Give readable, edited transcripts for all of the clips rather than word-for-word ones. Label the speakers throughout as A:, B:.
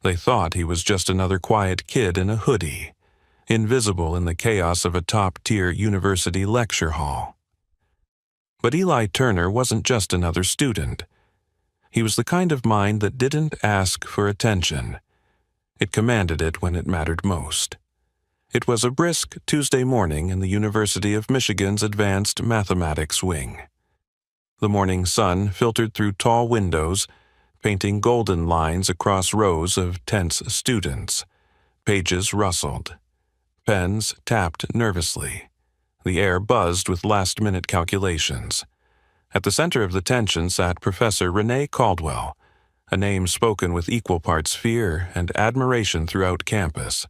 A: They thought he was just another quiet kid in a hoodie, invisible in the chaos of a top-tier university lecture hall. But Eli Turner wasn't just another student. He was the kind of mind that didn't ask for attention. It commanded it when it mattered most. It was a brisk Tuesday morning in the University of Michigan's Advanced Mathematics Wing. The morning sun filtered through tall windows, painting golden lines across rows of tense students. Pages rustled. Pens tapped nervously. The air buzzed with last-minute calculations. At the center of the tension sat Professor Renee Caldwell, a name spoken with equal parts fear and admiration throughout campus.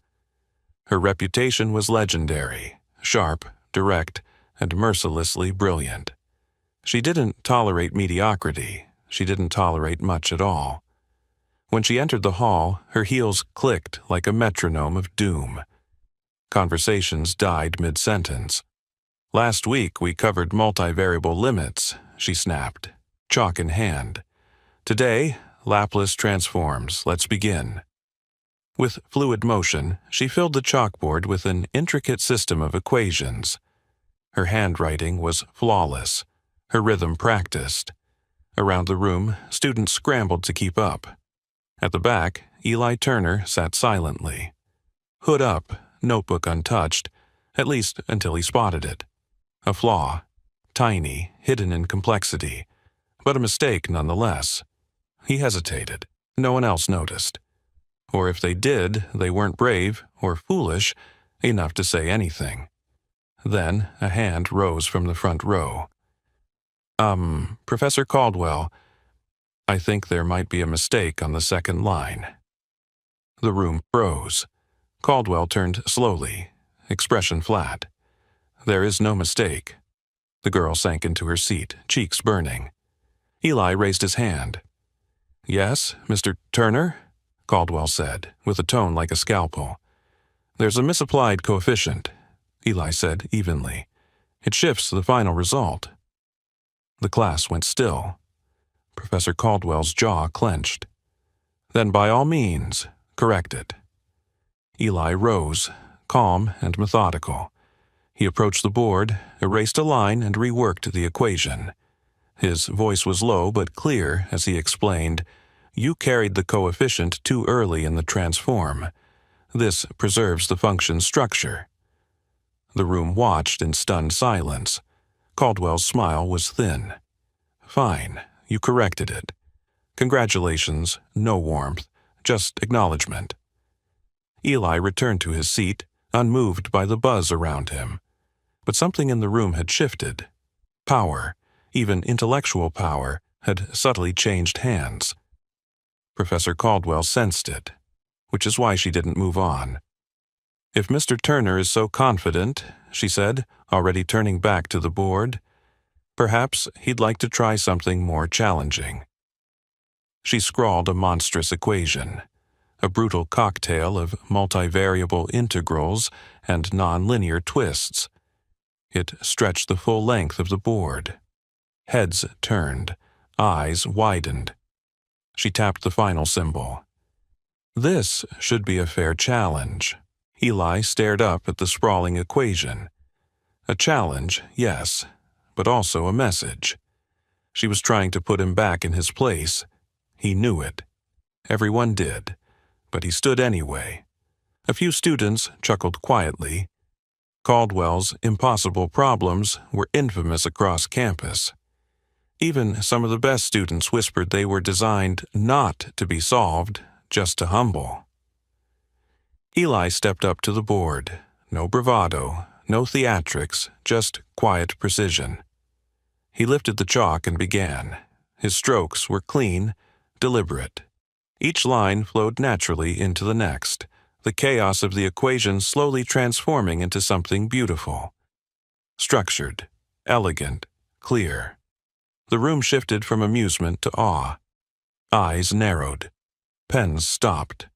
A: Her reputation was legendary, sharp, direct, and mercilessly brilliant. She didn't tolerate mediocrity. She didn't tolerate much at all. When she entered the hall, her heels clicked like a metronome of doom. Conversations died mid-sentence. "Last week we covered multivariable limits," she snapped, chalk in hand. "Today, Laplace transforms. Let's begin." With fluid motion, she filled the chalkboard with an intricate system of equations. Her handwriting was flawless, her rhythm practiced. Around the room, students scrambled to keep up. At the back, Eli Turner sat silently. Hood up, notebook untouched, at least until he spotted it. A flaw, tiny, hidden in complexity, but a mistake nonetheless. He hesitated. No one else noticed. Or if they did, they weren't brave or foolish enough to say anything. Then a hand rose from the front row. Professor Caldwell, I think there might be a mistake on the second line." The room froze. Caldwell turned slowly, expression flat. "There is no mistake." The girl sank into her seat, cheeks burning. Eli raised his hand. "Yes, Mr. Turner?" Caldwell said, with a tone like a scalpel. "There's a misapplied coefficient," Eli said evenly. "It shifts the final result." The class went still. Professor Caldwell's jaw clenched. "Then by all means, correct it." Eli rose, calm and methodical. He approached the board, erased a line, and reworked the equation. His voice was low but clear as he explained, "You carried the coefficient too early in the transform. This preserves the function's structure." The room watched in stunned silence. Caldwell's smile was thin. "Fine, you corrected it. Congratulations, no warmth, just acknowledgement." Eli returned to his seat, unmoved by the buzz around him. But something in the room had shifted. Power, even intellectual power, had subtly changed hands. Professor Caldwell sensed it, which is why she didn't move on. "If Mr. Turner is so confident," she said, already turning back to the board, "perhaps he'd like to try something more challenging." She scrawled a monstrous equation, a brutal cocktail of multivariable integrals and nonlinear twists. It stretched the full length of the board. Heads turned, eyes widened. She tapped the final symbol. "This should be a fair challenge." Eli stared up at the sprawling equation. A challenge, yes, but also a message. She was trying to put him back in his place. He knew it. Everyone did, but he stood anyway. A few students chuckled quietly. Caldwell's impossible problems were infamous across campus. Even some of the best students whispered they were designed not to be solved, just to humble. Eli stepped up to the board. No bravado, no theatrics, just quiet precision. He lifted the chalk and began. His strokes were clean, deliberate. Each line flowed naturally into the next, the chaos of the equation slowly transforming into something beautiful. Structured, elegant, clear. The room shifted from amusement to awe. Eyes narrowed. Pens stopped.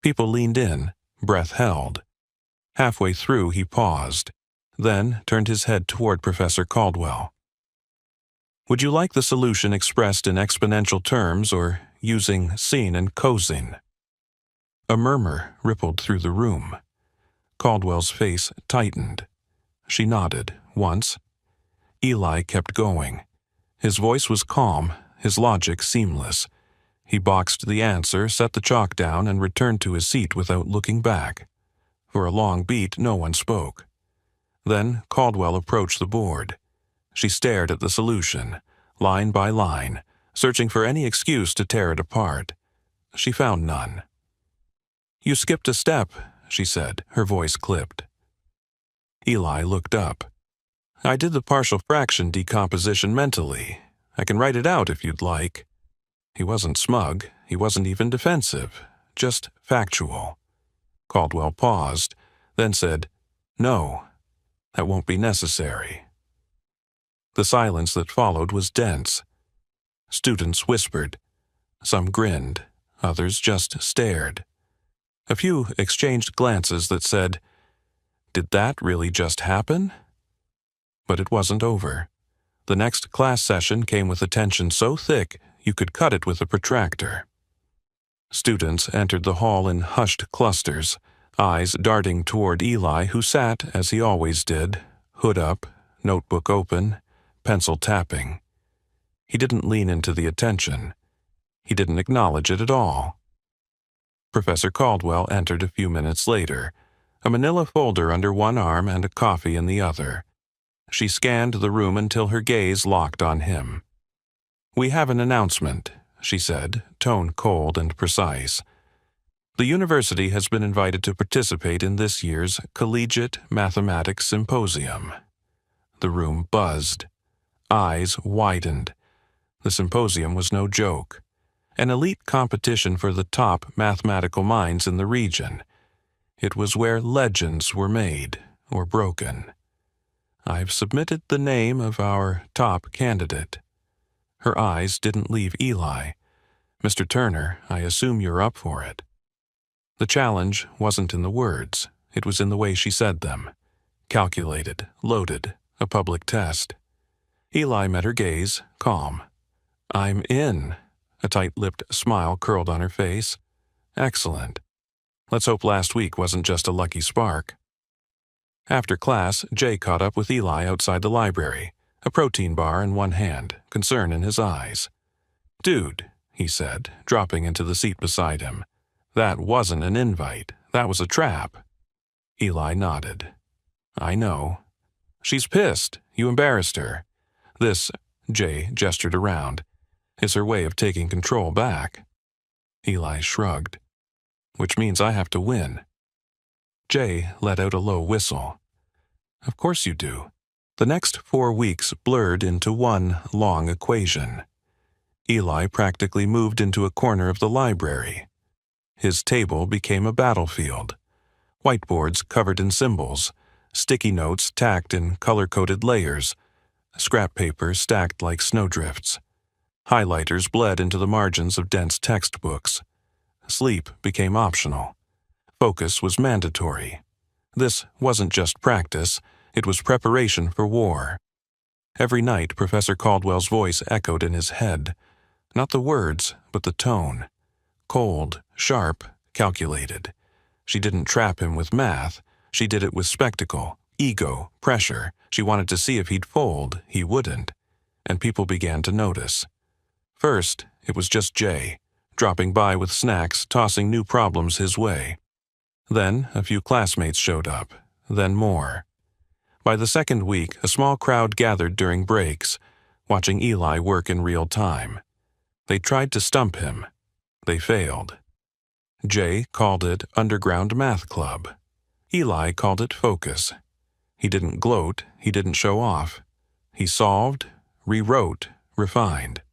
A: People leaned in, breath held. Halfway through he paused, then turned his head toward Professor Caldwell. "Would you like the solution expressed in exponential terms or using sine and cosine?" A murmur rippled through the room. Caldwell's face tightened. She nodded, once. Eli kept going. His voice was calm, his logic seamless. He boxed the answer, set the chalk down, and returned to his seat without looking back. For a long beat, no one spoke. Then Caldwell approached the board. She stared at the solution, line by line, searching for any excuse to tear it apart. She found none. "You skipped a step," she said, her voice clipped. Eli looked up. "I did the partial fraction decomposition mentally. I can write it out if you'd like." He wasn't smug, he wasn't even defensive, just factual. Caldwell paused, then said, "No, that won't be necessary." The silence that followed was dense. Students whispered. Some grinned, others just stared. A few exchanged glances that said, "Did that really just happen?" But it wasn't over. The next class session came with a tension so thick you could cut it with a protractor. Students entered the hall in hushed clusters, eyes darting toward Eli, who sat, as he always did, hood up, notebook open, pencil tapping. He didn't lean into the attention. He didn't acknowledge it at all. Professor Caldwell entered a few minutes later, a manila folder under one arm and a coffee in the other. She scanned the room until her gaze locked on him. "We have an announcement," she said, tone cold and precise. "The university has been invited to participate in this year's Collegiate Mathematics Symposium." The room buzzed. Eyes widened. The symposium was no joke. An elite competition for the top mathematical minds in the region. It was where legends were made or broken. "I've submitted the name of our top candidate." Her eyes didn't leave Eli. "Mr. Turner, I assume you're up for it." The challenge wasn't in the words. It was in the way she said them. Calculated, loaded, a public test. Eli met her gaze, calm. "I'm in." A tight-lipped smile curled on her face. "Excellent. Let's hope last week wasn't just a lucky spark." After class, Jay caught up with Eli outside the library, a protein bar in one hand, concern in his eyes. "Dude," he said, dropping into the seat beside him, "that wasn't an invite. That was a trap." Eli nodded. "I know." "She's pissed. You embarrassed her. This," Jay gestured around, "is her way of taking control back." Eli shrugged. "Which means I have to win." Jay let out a low whistle. "Of course you do." The next 4 weeks blurred into one long equation. Eli practically moved into a corner of the library. His table became a battlefield. Whiteboards covered in symbols, sticky notes tacked in color-coded layers, scrap paper stacked like snowdrifts. Highlighters bled into the margins of dense textbooks. Sleep became optional. Focus was mandatory. This wasn't just practice, it was preparation for war. Every night, Professor Caldwell's voice echoed in his head. Not the words, but the tone. Cold, sharp, calculated. She didn't trap him with math. She did it with spectacle, ego, pressure. She wanted to see if he'd fold. He wouldn't. And people began to notice. First, it was just Jay, dropping by with snacks, tossing new problems his way. Then, a few classmates showed up. Then more. By the second week, a small crowd gathered during breaks, watching Eli work in real time. They tried to stump him. They failed. Jay called it Underground Math Club. Eli called it Focus. He didn't gloat, he didn't show off. He solved, rewrote, refined.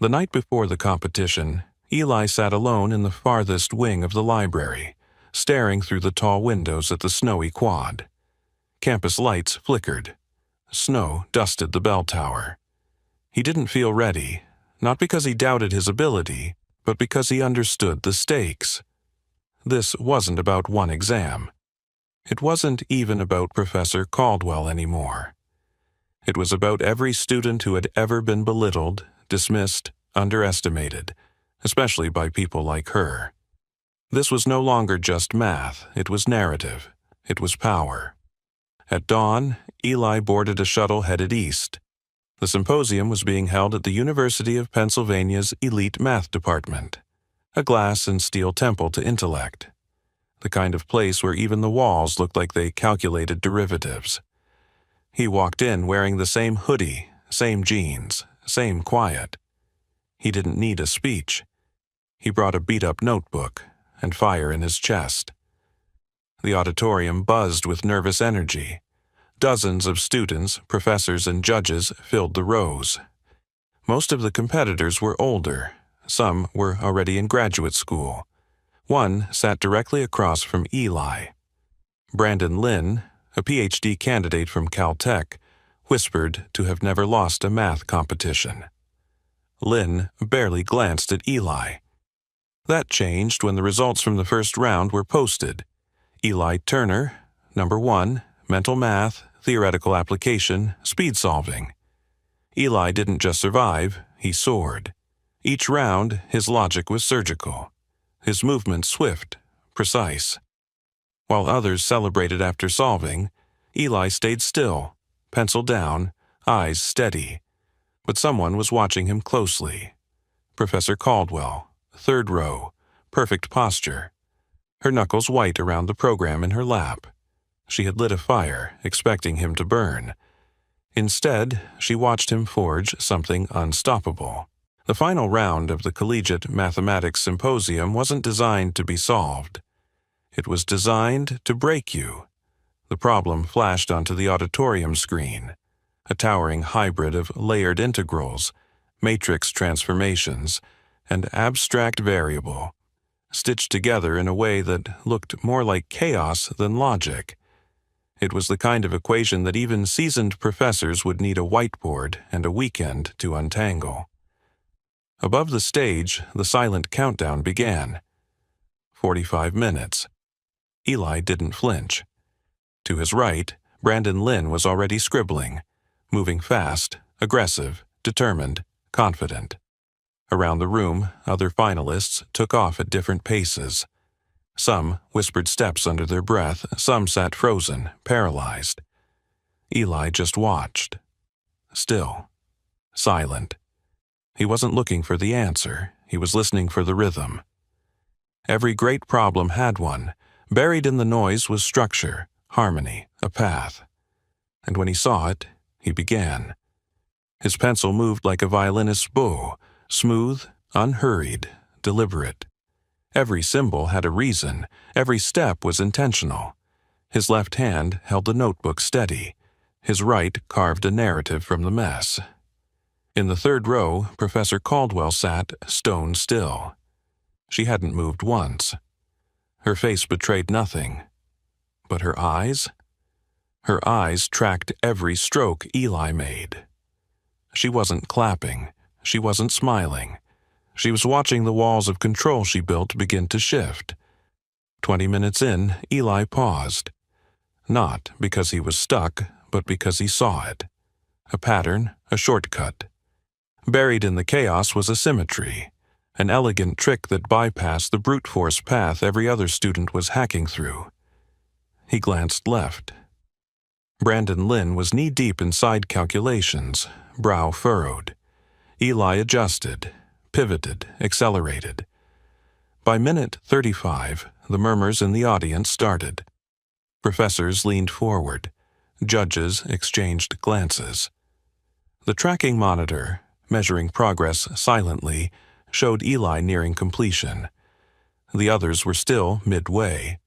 A: The night before the competition, Eli sat alone in the farthest wing of the library, staring through the tall windows at the snowy quad. Campus lights flickered. Snow dusted the bell tower. He didn't feel ready, not because he doubted his ability, but because he understood the stakes. This wasn't about one exam. It wasn't even about Professor Caldwell anymore. It was about every student who had ever been belittled, dismissed, underestimated, especially by people like her. This was no longer just math, it was narrative. It was power. At dawn, Eli boarded a shuttle headed east. The symposium was being held at the University of Pennsylvania's elite math department, a glass and steel temple to intellect, the kind of place where even the walls looked like they calculated derivatives. He walked in wearing the same hoodie, same jeans, same quiet. He didn't need a speech. He brought a beat-up notebook and fire in his chest. The auditorium buzzed with nervous energy. Dozens of students, professors, and judges filled the rows. Most of the competitors were older. Some were already in graduate school. One sat directly across from Eli. Brandon Lynn, a PhD candidate from Caltech, whispered to have never lost a math competition. Lynn barely glanced at Eli. That changed when the results from the first round were posted. Eli Turner, number 1, mental math, theoretical application, speed solving. Eli didn't just survive, he soared. Each round, his logic was surgical. His movement swift, precise. While others celebrated after solving, Eli stayed still, pencil down, eyes steady. But someone was watching him closely. Professor Caldwell, 3rd row, perfect posture. Her knuckles white around the program in her lap. She had lit a fire, expecting him to burn. Instead, she watched him forge something unstoppable. The final round of the Collegiate Mathematics Symposium wasn't designed to be solved. It was designed to break you. The problem flashed onto the auditorium screen, a towering hybrid of layered integrals, matrix transformations, and abstract variable, stitched together in a way that looked more like chaos than logic. It was the kind of equation that even seasoned professors would need a whiteboard and a weekend to untangle. Above the stage, the silent countdown began. 45 minutes. Eli didn't flinch. To his right, Brandon Lynn was already scribbling, moving fast, aggressive, determined, confident. Around the room, other finalists took off at different paces. Some whispered steps under their breath, some sat frozen, paralyzed. Eli just watched. Still. Silent. He wasn't looking for the answer, he was listening for the rhythm. Every great problem had one. Buried in the noise was structure, harmony, a path. And when he saw it, he began. His pencil moved like a violinist's bow, smooth, unhurried, deliberate. Every symbol had a reason, every step was intentional. His left hand held the notebook steady, his right carved a narrative from the mess. In the 3rd row, Professor Caldwell sat stone still. She hadn't moved once. Her face betrayed nothing. But her eyes? Her eyes tracked every stroke Eli made. She wasn't clapping. She wasn't smiling. She was watching the walls of control she built begin to shift. 20 minutes in, Eli paused. Not because he was stuck, but because he saw it. A pattern, a shortcut. Buried in the chaos was a symmetry, an elegant trick that bypassed the brute force path every other student was hacking through. He glanced left. Brandon Lynn was knee-deep in side calculations, brow furrowed. Eli adjusted, pivoted, accelerated. By minute 35, the murmurs in the audience started. Professors leaned forward. Judges exchanged glances. The tracking monitor, measuring progress silently, showed Eli nearing completion. The others were still midway.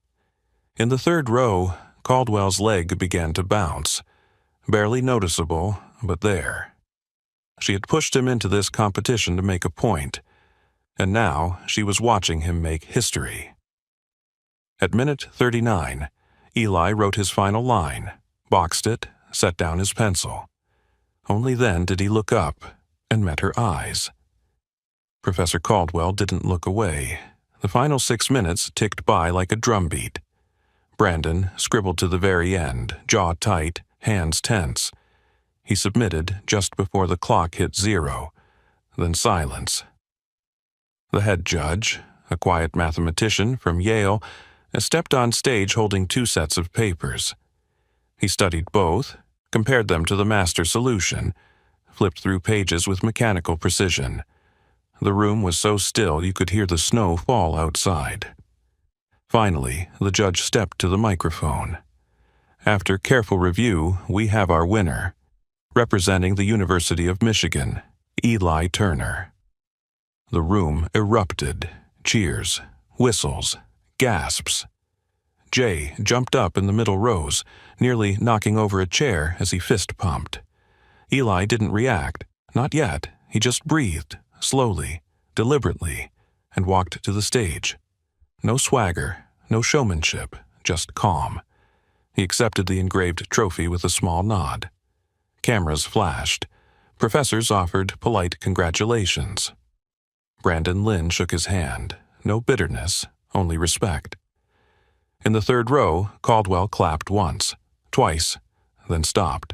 A: In the 3rd row, Caldwell's leg began to bounce. Barely noticeable, but there. She had pushed him into this competition to make a point, and now she was watching him make history. At minute 39, Eli wrote his final line, boxed it, set down his pencil. Only then did he look up and met her eyes. Professor Caldwell didn't look away. The final 6 minutes ticked by like a drumbeat. Brandon scribbled to the very end, jaw tight, hands tense. He submitted just before the clock hit 0, then silence. The head judge, a a quiet mathematician from Yale, stepped on stage holding 2 sets of papers. He studied both, compared them to the master solution, flipped through pages with mechanical precision. The room was so still you could hear the snow fall outside. Finally, the judge stepped to the microphone. After careful review, we have our winner. Representing the University of Michigan, Eli Turner. The room erupted. Cheers, whistles, gasps. Jay jumped up in the middle rows, nearly knocking over a chair as he fist-pumped. Eli didn't react. Not yet. He just breathed, slowly, deliberately, and walked to the stage. No swagger, no showmanship, just calm. He accepted the engraved trophy with a small nod. Cameras flashed. Professors offered polite congratulations. Brandon Lynn shook his hand. No bitterness, only respect. In the 3rd row, Caldwell clapped once, twice, then stopped.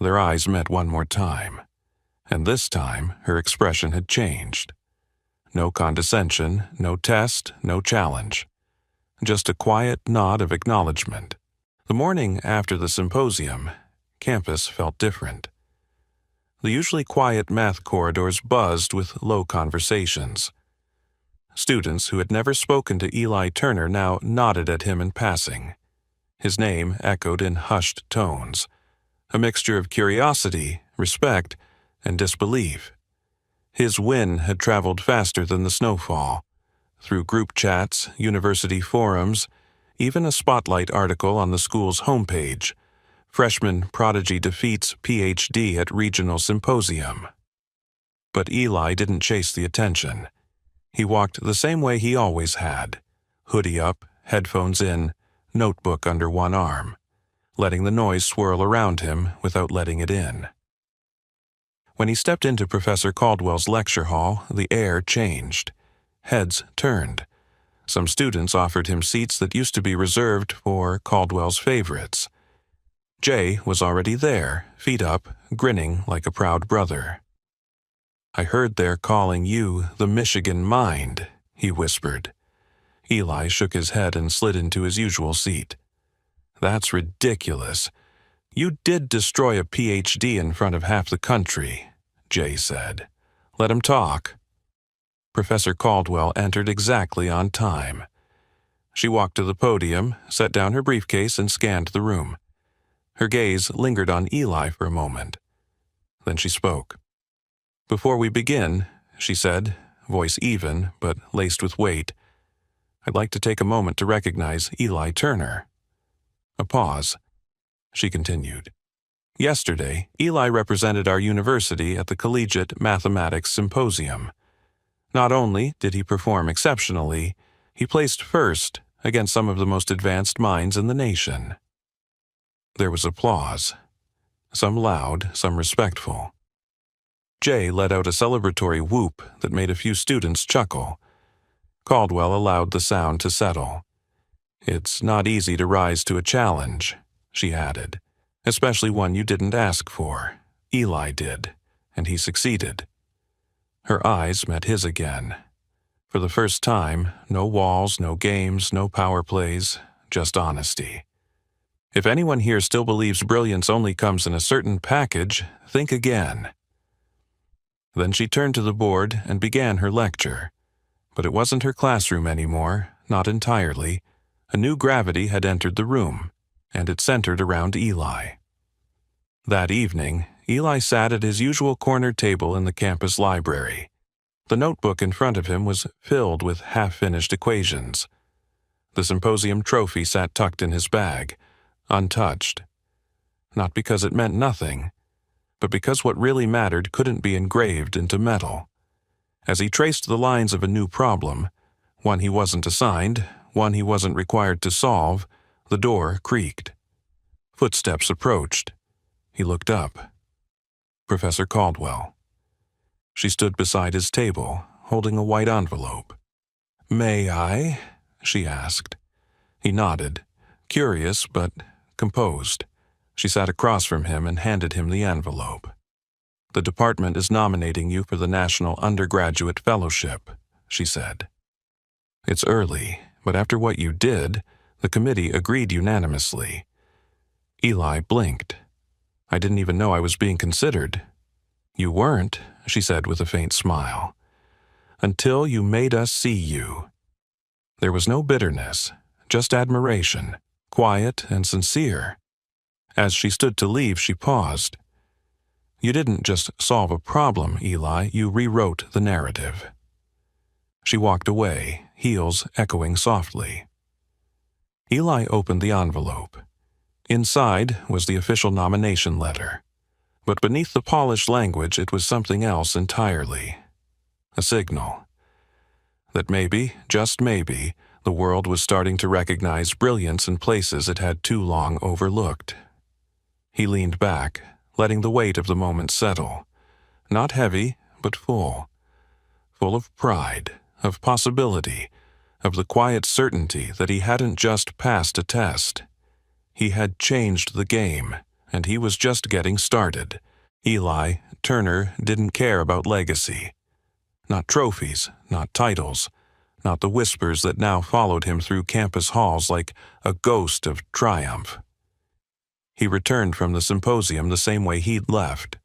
A: Their eyes met one more time, and this time her expression had changed. No condescension, no test, no challenge. Just a quiet nod of acknowledgement. The morning after the symposium, campus felt different. The usually quiet math corridors buzzed with low conversations. Students who had never spoken to Eli Turner now nodded at him in passing. His name echoed in hushed tones, a mixture of curiosity, respect, and disbelief. His win had traveled faster than the snowfall, through group chats, university forums, even a spotlight article on the school's homepage. Freshman Prodigy defeats PhD at regional symposium. But Eli didn't chase the attention. He walked the same way he always had, hoodie up, headphones in, notebook under one arm, letting the noise swirl around him without letting it in. When he stepped into Professor Caldwell's lecture hall, the air changed. Heads turned. Some students offered him seats that used to be reserved for Caldwell's favorites. Jay was already there, feet up, grinning like a proud brother. "I heard they're calling you the Michigan Mind," he whispered. Eli shook his head and slid into his usual seat. "That's ridiculous. You did destroy a PhD in front of half the country," Jay said. "Let him talk." Professor Caldwell entered exactly on time. She walked to the podium, set down her briefcase, and scanned the room. Her gaze lingered on Eli for a moment. Then she spoke. "Before we begin," she said, voice even but laced with weight, "I'd like to take a moment to recognize Eli Turner." A pause. She continued. "Yesterday, Eli represented our university at the Collegiate Mathematics Symposium. Not only did he perform exceptionally, he placed first against some of the most advanced minds in the nation." There was applause, some loud, some respectful. Jay let out a celebratory whoop that made a few students chuckle. Caldwell allowed the sound to settle. "It's not easy to rise to a challenge," she added, "especially one you didn't ask for. Eli did, and he succeeded." Her eyes met his again. For the first time, no walls, no games, no power plays, just honesty. If anyone here still believes brilliance only comes in a certain package, think again. Then she turned to the board and began her lecture. But it wasn't her classroom anymore, not entirely. A new gravity had entered the room, and it centered around Eli. That evening, Eli sat at his usual corner table in the campus library. The notebook in front of him was filled with half-finished equations. The symposium trophy sat tucked in his bag, untouched. Not because it meant nothing, but because what really mattered couldn't be engraved into metal. As he traced the lines of a new problem, one he wasn't assigned, one he wasn't required to solve, the door creaked. Footsteps approached. He looked up. Professor Caldwell. She stood beside his table, holding a white envelope. "May I?" she asked. He nodded, curious but composed. She sat across from him and handed him the envelope. "The department is nominating you for the National Undergraduate Fellowship," she said. It's early, but after what you did, the committee agreed unanimously. Eli blinked. I didn't even know I was being considered. You weren't, she said with a faint smile. Until you made us see you. There was no bitterness, just admiration, quiet and sincere. As she stood to leave, she paused. You didn't just solve a problem, Eli, you rewrote the narrative. She walked away, heels echoing softly. Eli opened the envelope. Inside was the official nomination letter. But beneath the polished language, it was something else entirely. A signal. That maybe, just maybe, the world was starting to recognize brilliance in places it had too long overlooked. He leaned back, letting the weight of the moment settle. Not heavy, but full. Full of pride, of possibility, of the quiet certainty that he hadn't just passed a test. He had changed the game, and he was just getting started. Eli Turner didn't care about legacy. Not trophies, not titles, not the whispers that now followed him through campus halls like a ghost of triumph. He returned from the symposium the same way he'd left.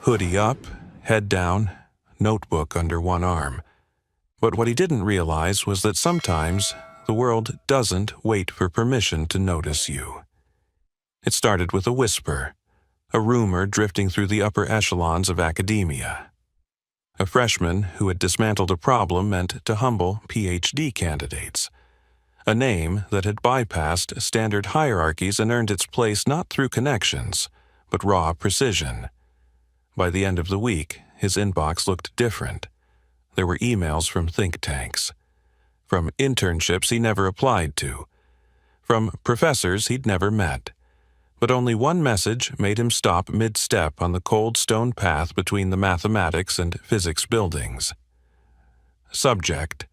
A: Hoodie up, head down, notebook under one arm. But what he didn't realize was that sometimes the world doesn't wait for permission to notice you. It started with a whisper, a rumor drifting through the upper echelons of academia. A freshman who had dismantled a problem meant to humble PhD candidates. A name that had bypassed standard hierarchies and earned its place not through connections, but raw precision. By the end of the week, his inbox looked different. There were emails from think tanks, from internships he never applied to, from professors he'd never met. But only one message made him stop mid-step on the cold stone path between the mathematics and physics buildings. Subject: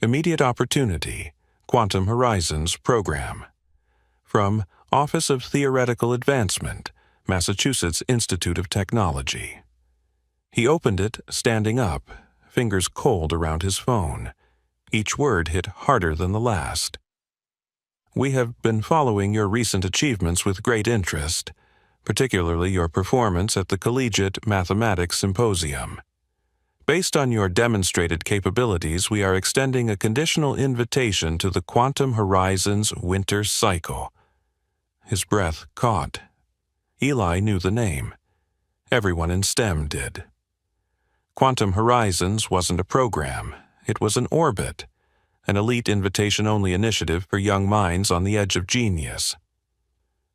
A: Immediate Opportunity, Quantum Horizons Program. From Office of Theoretical Advancement, Massachusetts Institute of Technology. He opened it, standing up, fingers cold around his phone. Each word hit harder than the last. We have been following your recent achievements with great interest, particularly your performance at the Collegiate Mathematics Symposium. Based on your demonstrated capabilities, we are extending a conditional invitation to the Quantum Horizons Winter Cycle. His breath caught. Eli knew the name. Everyone in STEM did. Quantum Horizons wasn't a program. It was an orbit, an elite invitation-only initiative for young minds on the edge of genius.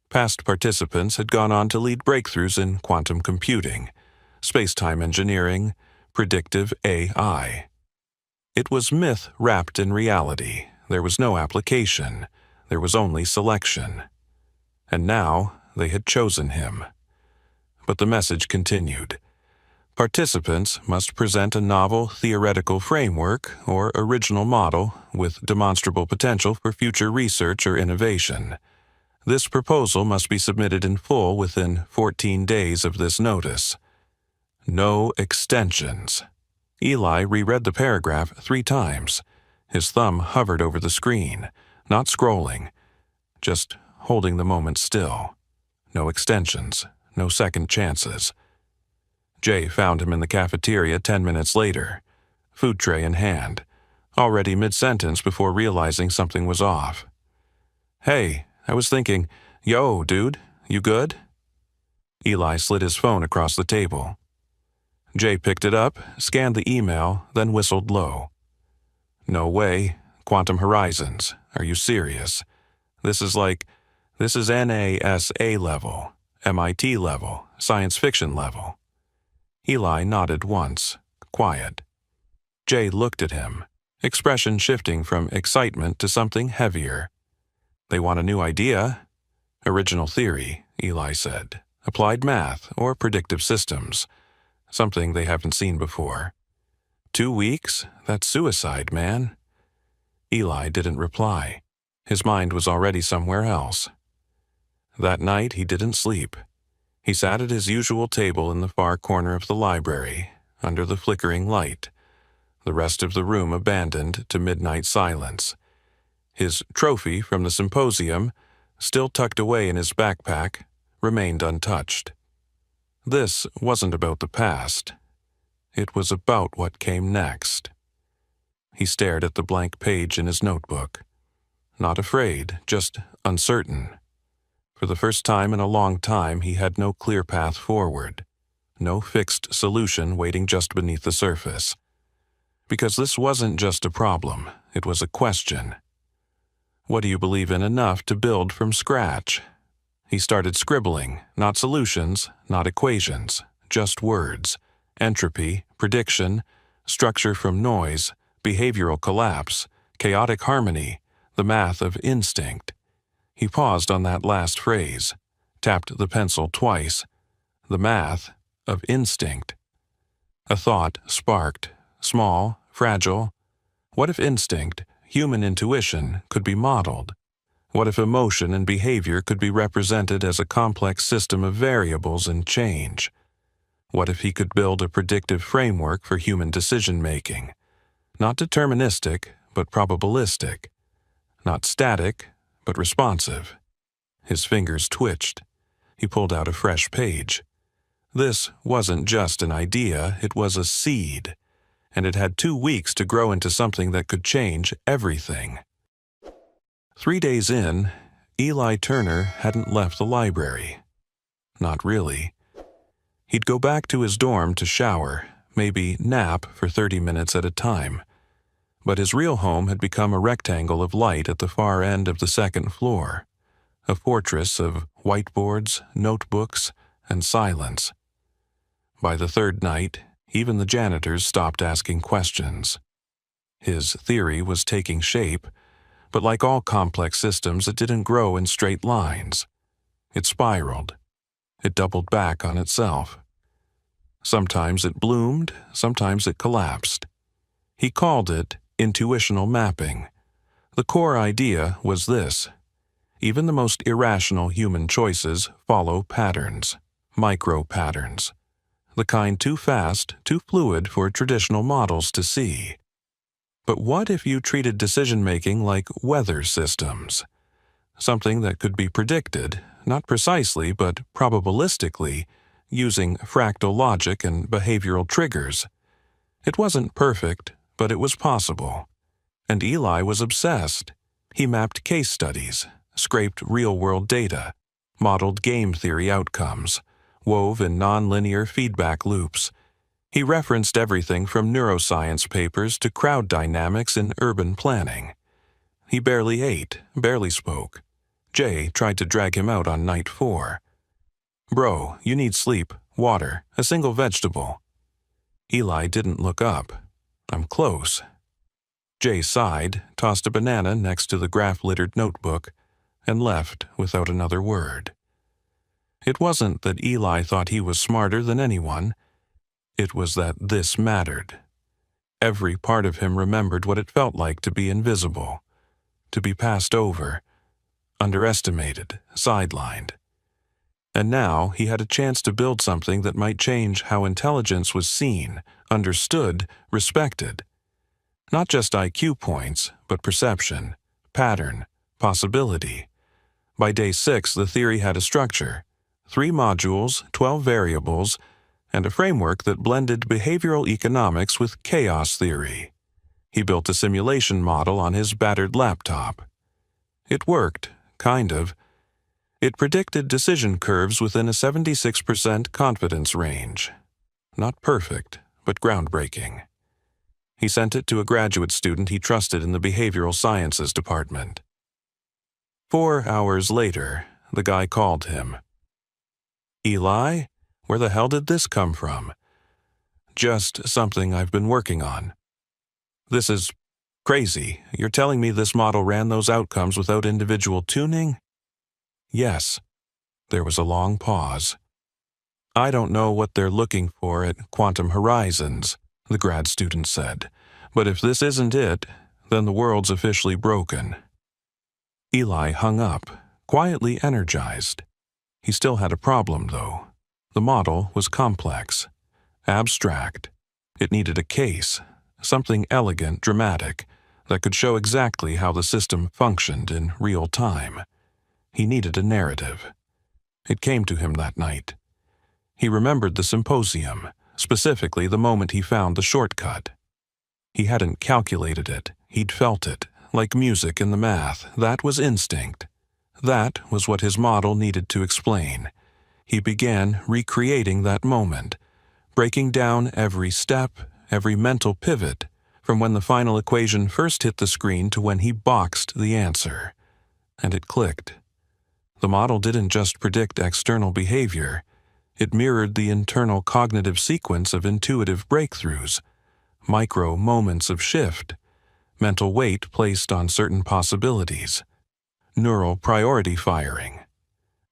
A: Past participants had gone on to lead breakthroughs in quantum computing, space-time engineering, predictive AI. It was myth wrapped in reality. There was no application. There was only selection. And now they had chosen him. But the message continued. Participants must present a novel theoretical framework or original model with demonstrable potential for future research or innovation. This proposal must be submitted in full within 14 days of this notice. No extensions. Eli reread the paragraph 3 times. His thumb hovered over the screen, not scrolling, just holding the moment still. No extensions, no second chances. Jay found him in the cafeteria 10 minutes later, food tray in hand, already mid-sentence before realizing something was off. Hey, I was thinking, yo, dude, you good? Eli slid his phone across the table. Jay picked it up, scanned the email, then whistled low. No way. Quantum Horizons. Are you serious? This is NASA level, MIT level, science fiction level. Eli nodded once, quiet. Jay looked at him, expression shifting from excitement to something heavier. They want a new idea? Original theory, Eli said. Applied math or predictive systems. Something they haven't seen before. 2 weeks? That's suicide, man. Eli didn't reply. His mind was already somewhere else. That night he didn't sleep. He sat at his usual table in the far corner of the library, under the flickering light. the rest of the room abandoned to midnight silence. His trophy from the symposium, still tucked away in his backpack, remained untouched. This wasn't about the past. It was about what came next. He stared at the blank page in his notebook. Not afraid, just uncertain. For the first time in a long time, he had no clear path forward. No fixed solution waiting just beneath the surface. Because this wasn't just a problem, it was a question. What do you believe in enough to build from scratch? He started scribbling, not solutions, not equations, just words. Entropy, prediction, structure from noise, behavioral collapse, chaotic harmony, the math of instinct. He paused on that last phrase, tapped the pencil twice. The math of instinct. A thought sparked, small, fragile. What if instinct, human intuition, could be modeled? What if emotion and behavior could be represented as a complex system of variables and change? What if he could build a predictive framework for human decision-making? Not deterministic, but probabilistic. Not static, but responsive. His fingers twitched. He pulled out a fresh page. This wasn't just an idea, it was a seed, and it had 2 weeks to grow into something that could change everything. 3 days in, Eli Turner hadn't left the library. Not really. He'd go back to his dorm to shower, maybe nap for 30 minutes at a time. But his real home had become a rectangle of light at the far end of the second floor, a fortress of whiteboards, notebooks, and silence. By the third night, even the janitors stopped asking questions. His theory was taking shape, but like all complex systems, it didn't grow in straight lines. It spiraled. It doubled back on itself. Sometimes it bloomed, sometimes it collapsed. He called it intuitional mapping. The core idea was this: even the most irrational human choices follow patterns, micro-patterns, the kind too fast, too fluid for traditional models to see. But what if you treated decision-making like weather systems? Something that could be predicted, not precisely but probabilistically, using fractal logic and behavioral triggers. It wasn't perfect, but it was possible. And Eli was obsessed. He mapped case studies, scraped real-world data, modeled game theory outcomes, wove in nonlinear feedback loops. He referenced everything from neuroscience papers to crowd dynamics in urban planning. He barely ate, barely spoke. Jay tried to drag him out on night 4. "Bro, you need sleep, water, a single vegetable." Eli didn't look up. "I'm close." Jay sighed, tossed a banana next to the graph-littered notebook, and left without another word. It wasn't that Eli thought he was smarter than anyone. It was that this mattered. Every part of him remembered what it felt like to be invisible, to be passed over, underestimated, sidelined. And now he had a chance to build something that might change how intelligence was seen, understood, respected. Not just IQ points, but perception, pattern, possibility. By day 6, the theory had a structure: 3 modules, 12 variables, and a framework that blended behavioral economics with chaos theory. He built a simulation model on his battered laptop. It worked, kind of. It predicted decision curves within a 76% confidence range. Not perfect, but groundbreaking. He sent it to a graduate student he trusted in the behavioral sciences department. 4 hours later, the guy called him. "Eli, where the hell did this come from?" "Just something I've been working on." "This is crazy. You're telling me this model ran those outcomes without individual tuning?" "Yes." There was a long pause. "I don't know what they're looking for at Quantum Horizons," the grad student said. "But if this isn't it, then the world's officially broken." Eli hung up, quietly energized. He still had a problem, though. The model was complex, abstract. It needed a case, something elegant, dramatic, that could show exactly how the system functioned in real time. He needed a narrative. It came to him that night. He remembered the symposium, specifically the moment he found the shortcut. He hadn't calculated it, he'd felt it, like music in the math. That was instinct. That was what his model needed to explain. He began recreating that moment, breaking down every step, every mental pivot, from when the final equation first hit the screen to when he boxed the answer. And it clicked. The model didn't just predict external behavior, it mirrored the internal cognitive sequence of intuitive breakthroughs, micro moments of shift, mental weight placed on certain possibilities, neural priority firing.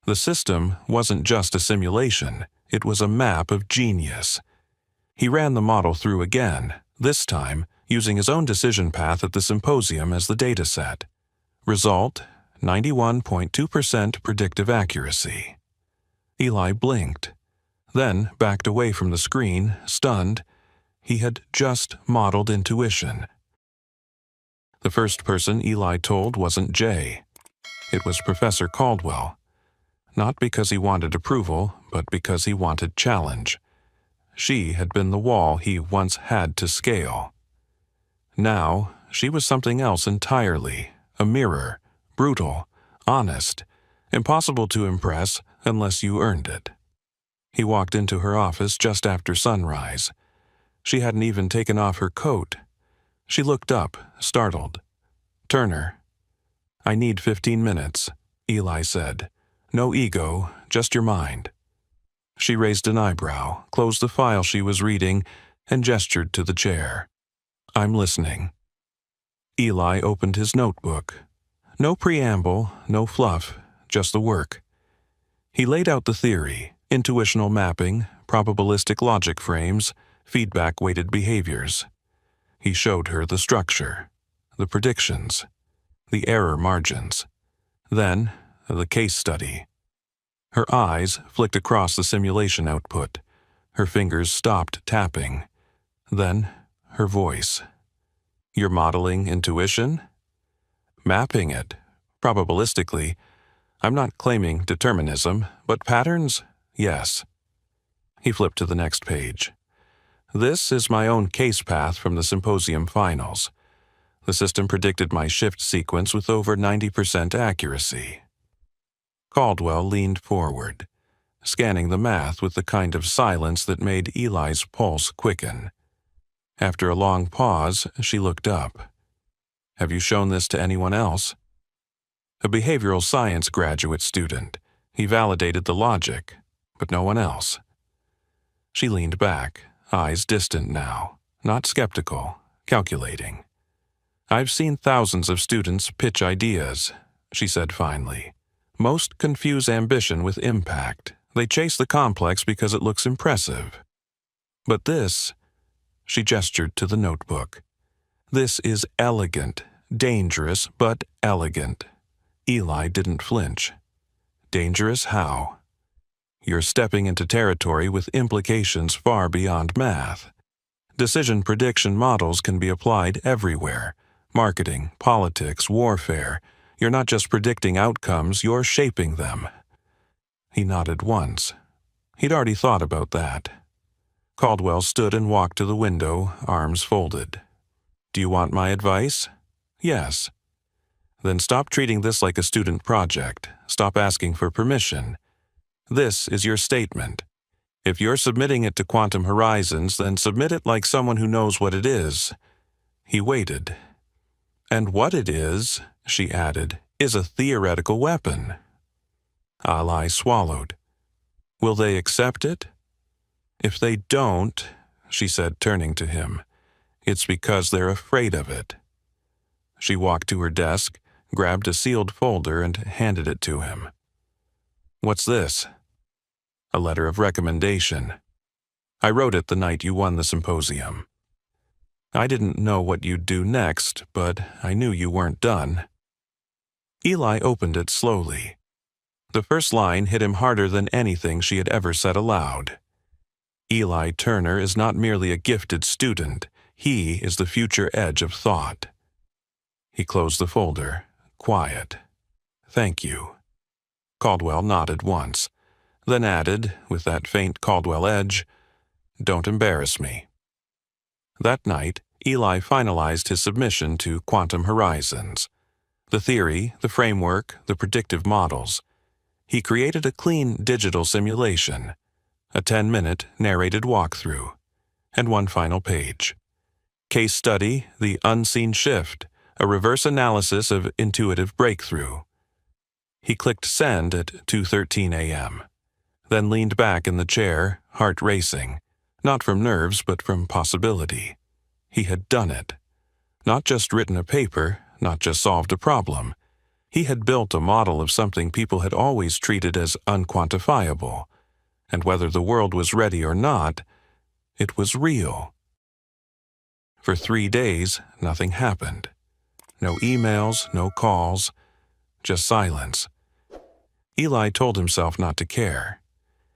A: The system wasn't just a simulation, it was a map of genius. He ran the model through again, this time using his own decision path at the symposium as the data set. Result, 91.2% predictive accuracy. Eli blinked, then backed away from the screen, stunned. He had just modeled intuition. The first person Eli told wasn't Jay. It was Professor Caldwell. Not because he wanted approval, but because he wanted challenge. She had been the wall he once had to scale. Now, she was something else entirely, a mirror, brutal, honest, impossible to impress unless you earned it. He walked into her office just after sunrise. She hadn't even taken off her coat. She looked up, startled. "Turner." "I need 15 minutes, Eli said. "No ego, just your mind." She raised an eyebrow, closed the file she was reading, and gestured to the chair. "I'm listening." Eli opened his notebook. No preamble, no fluff, just the work. He laid out the theory, intuitional mapping, probabilistic logic frames, feedback-weighted behaviors. He showed her the structure, the predictions, the error margins. Then, the case study. Her eyes flicked across the simulation output. Her fingers stopped tapping. Then, her voice. "You're modeling intuition?" "Mapping it, probabilistically. I'm not claiming determinism, but patterns, yes." He flipped to the next page. "This is my own case path from the symposium finals. The system predicted my shift sequence with over 90% accuracy." Caldwell leaned forward, scanning the math with the kind of silence that made Eli's pulse quicken. After a long pause, she looked up. "Have you shown this to anyone else?" "A behavioral science graduate student. He validated the logic, but no one else." She leaned back, eyes distant now, not skeptical, calculating. "I've seen thousands of students pitch ideas," she said finally. "Most confuse ambition with impact. They chase the complex because it looks impressive. But this," she gestured to the notebook, "this is elegant, dangerous, but elegant." Eli didn't flinch. "Dangerous how?" "You're stepping into territory with implications far beyond math. Decision prediction models can be applied everywhere. Marketing, politics, warfare. You're not just predicting outcomes, you're shaping them." He nodded once. He'd already thought about that. Caldwell stood and walked to the window, arms folded. "Do you want my advice?" "Yes." "Then stop treating this like a student project. Stop asking for permission. This is your statement. If you're submitting it to Quantum Horizons, then submit it like someone who knows what it is." He waited. "And what it is," she added, "is a theoretical weapon." Eli swallowed. "Will they accept it?" "If they don't," she said, turning to him, "it's because they're afraid of it." She walked to her desk, grabbed a sealed folder, and handed it to him. "What's this?" "A letter of recommendation. I wrote it the night you won the symposium. I didn't know what you'd do next, but I knew you weren't done." Eli opened it slowly. The first line hit him harder than anything she had ever said aloud. "Eli Turner is not merely a gifted student. He is the future edge of thought. He closed the folder. Quiet. Thank you. Caldwell nodded once, then added, with that faint Caldwell edge, don't embarrass me. That night, Eli finalized his submission to Quantum Horizons. The theory, the framework, the predictive models. He created a clean digital simulation, a 10-minute narrated walkthrough, and one final page. Case study, The Unseen Shift, a reverse analysis of intuitive breakthrough. He clicked send at 2:13 a.m., then leaned back in the chair, heart racing, not from nerves but from possibility. He had done it. Not just written a paper, not just solved a problem. He had built a model of something people had always treated as unquantifiable, and whether the world was ready or not, it was real. For 3 days, nothing happened. No emails, no calls, just silence. Eli told himself not to care.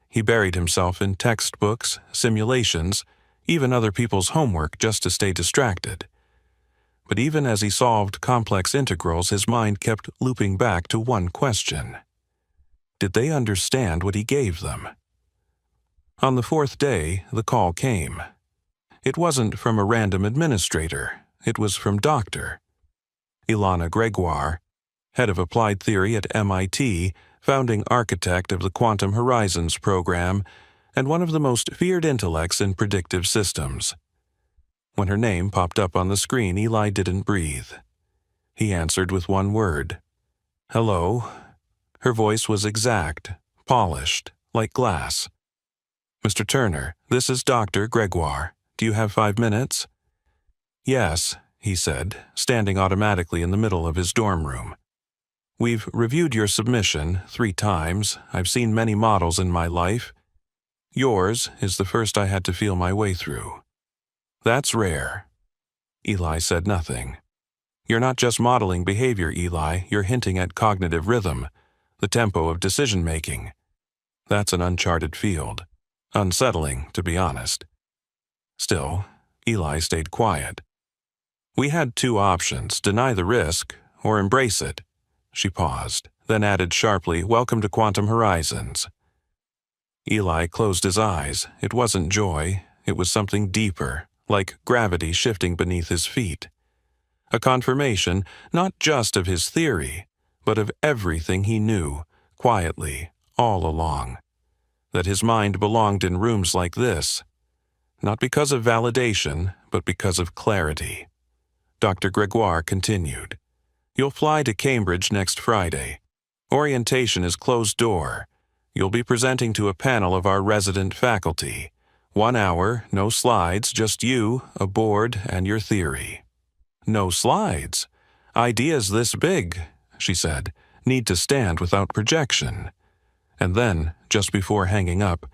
A: He buried himself in textbooks, simulations, even other people's homework just to stay distracted. But even as he solved complex integrals, his mind kept looping back to one question. Did they understand what he gave them? On the 4th day, the call came. It wasn't from a random administrator. It was from Dr. Ilana Gregoire, head of applied theory at MIT, founding architect of the Quantum Horizons program, and one of the most feared intellects in predictive systems. When her name popped up on the screen, Eli didn't breathe. He answered with one word. Hello. Her voice was exact, polished, like glass. Mr. Turner, this is Dr. Gregoire. Do you have 5 minutes? Yes, he said, standing automatically in the middle of his dorm room. We've reviewed your submission 3 times. I've seen many models in my life. Yours is the first I had to feel my way through. That's rare. Eli said nothing. You're not just modeling behavior, Eli. You're hinting at cognitive rhythm, the tempo of decision-making. That's an uncharted field. Unsettling, to be honest. Still, Eli stayed quiet. We had 2 options, deny the risk or embrace it. She paused, then added sharply, Welcome to Quantum Horizons. Eli closed his eyes. It wasn't joy. It was something deeper, like gravity shifting beneath his feet. A confirmation, not just of his theory, but of everything he knew, quietly, all along. That his mind belonged in rooms like this. Not because of validation, but because of clarity. Dr. Gregoire continued. You'll fly to Cambridge next Friday. Orientation is closed door. You'll be presenting to a panel of our resident faculty. 1 hour, no slides, just you, a board, and your theory. No slides. Ideas this big, she said, need to stand without projection. And then, just before hanging up,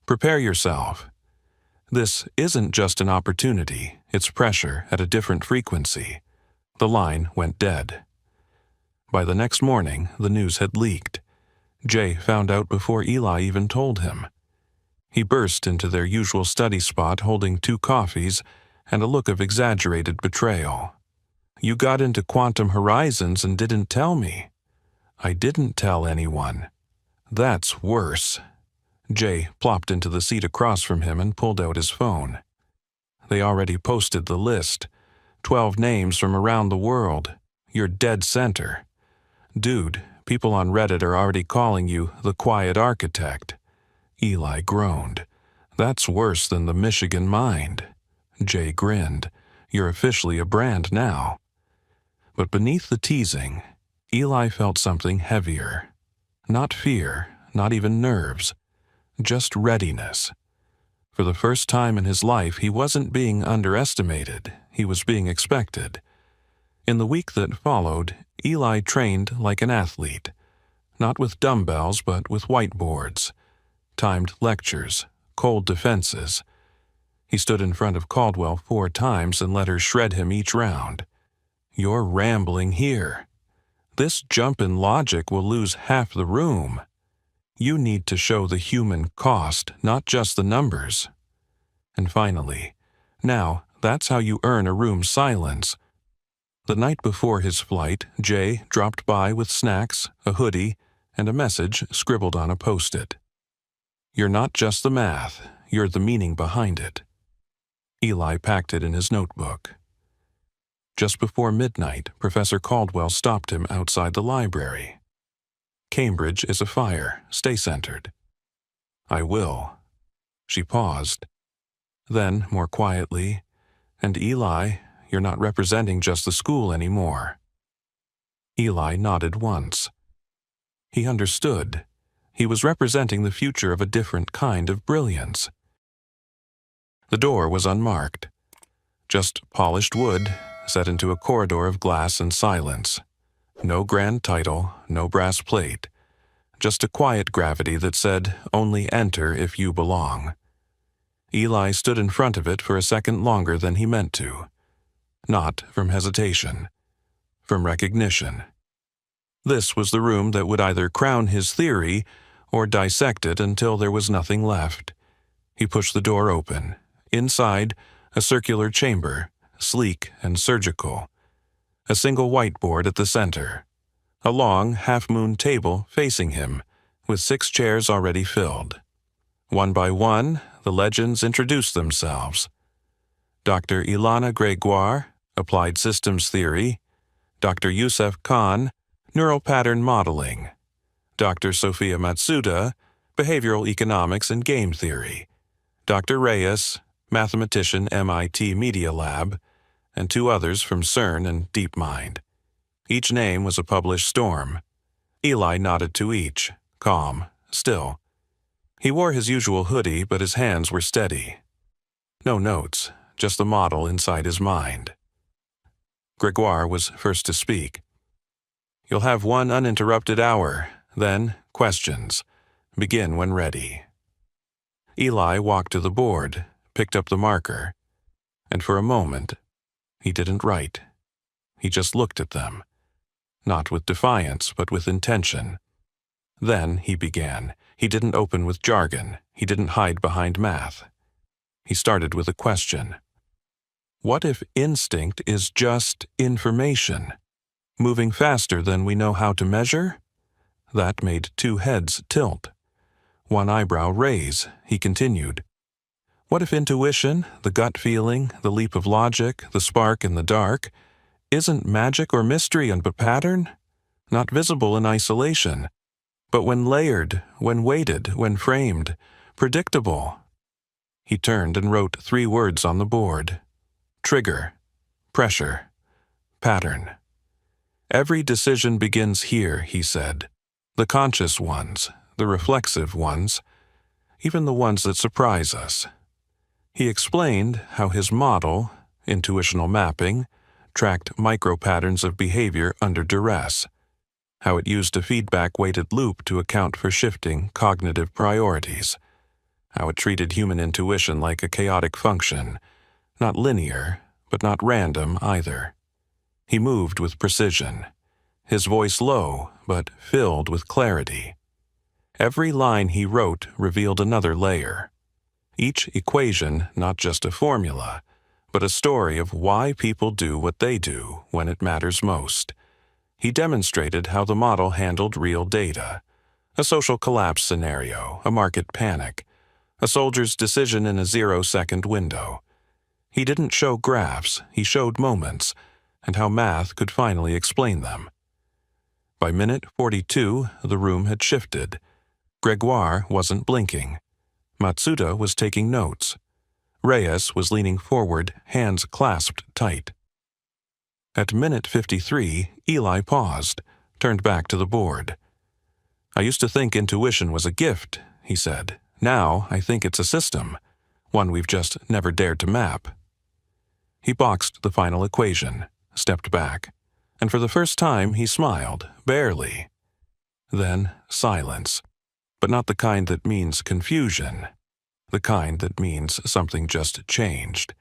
A: prepare yourself. This isn't just an opportunity, it's pressure at a different frequency. The line went dead. By the next morning, the news had leaked. Jay found out before Eli even told him. He burst into their usual study spot holding 2 coffees and a look of exaggerated betrayal. You got into Quantum Horizons and didn't tell me. I didn't tell anyone. That's worse. Jay plopped into the seat across from him and pulled out his phone. They already posted the list. 12 names from around the world. You're dead center. Dude, people on Reddit are already calling you the Quiet Architect. Eli groaned. That's worse than the Michigan Mind. Jay grinned. You're officially a brand now. But beneath the teasing, Eli felt something heavier. Not fear, not even nerves. Just readiness. For the first time in his life, he wasn't being underestimated. He was being expected. In the week that followed, Eli trained like an athlete. Not with dumbbells, but with whiteboards. Timed lectures, cold defenses. He stood in front of Caldwell 4 times and let her shred him each round. You're rambling here. This jump in logic will lose half the room. You need to show the human cost, not just the numbers. And finally, now That's how you earn a room's silence. The night before his flight, Jay dropped by with snacks, a hoodie, and a message scribbled on a post-it. You're not just the math, you're the meaning behind it. Eli packed it in his notebook. Just before midnight, Professor Caldwell stopped him outside the library. Cambridge is a fire. Stay centered. I will. She paused. Then, more quietly, and Eli, you're not representing just the school anymore. Eli nodded once. He understood. He was representing the future of a different kind of brilliance. The door was unmarked. Just polished wood, set into a corridor of glass and silence. No grand title, no brass plate. Just a quiet gravity that said, only enter if you belong. Eli stood in front of it for a second longer than he meant to. Not from hesitation. From recognition. This was the room that would either crown his theory or dissect it until there was nothing left. He pushed the door open. Inside, a circular chamber, sleek and surgical. A single whiteboard at the center. A long, half-moon table facing him, with 6 chairs already filled. One by one, the legends introduced themselves. Dr. Ilana Gregoire, Applied Systems Theory. Dr. Youssef Khan, Neural Pattern Modeling. Dr. Sophia Matsuda, Behavioral Economics and Game Theory. Dr. Reyes, Mathematician, MIT Media Lab, and 2 others from CERN and DeepMind. Each name was a published storm. Eli nodded to each, calm, still. He wore his usual hoodie, but his hands were steady. No notes, just the model inside his mind. Gregoire was first to speak. You'll have 1 uninterrupted hour, then questions. Begin when ready. Eli walked to the board, picked up the marker, and for a moment, he didn't write. He just looked at them. Not with defiance, but with intention. Then he began. He didn't open with jargon. He didn't hide behind math. He started with a question. What if instinct is just information? Moving faster than we know how to measure? That made 2 heads tilt. 1 eyebrow raise. He continued. What if intuition, the gut feeling, the leap of logic, the spark in the dark, isn't magic or mystery and but pattern? Not visible in isolation, but when layered, when weighted, when framed, predictable. He turned and wrote 3 words on the board. Trigger, pressure, pattern. Every decision begins here, he said. The conscious ones, the reflexive ones, even the ones that surprise us. He explained how his model, intuitional mapping, tracked micro-patterns of behavior under duress, how it used a feedback-weighted loop to account for shifting cognitive priorities, how it treated human intuition like a chaotic function, not linear, but not random either. He moved with precision, his voice low, but filled with clarity. Every line he wrote revealed another layer. Each equation not just a formula, but a story of why people do what they do when it matters most. He demonstrated how the model handled real data. A social collapse scenario, a market panic, a soldier's decision in a 0-second window. He didn't show graphs, he showed moments, and how math could finally explain them. By minute 42, the room had shifted. Gregoire wasn't blinking. Matsuda was taking notes. Reyes was leaning forward, hands clasped tight. At minute 53, Eli paused, turned back to the board. I used to think intuition was a gift, he said. Now I think it's a system, one we've just never dared to map. He boxed the final equation, stepped back, and for the first time he smiled, barely. Then silence, but not the kind that means confusion. The kind that means something just changed.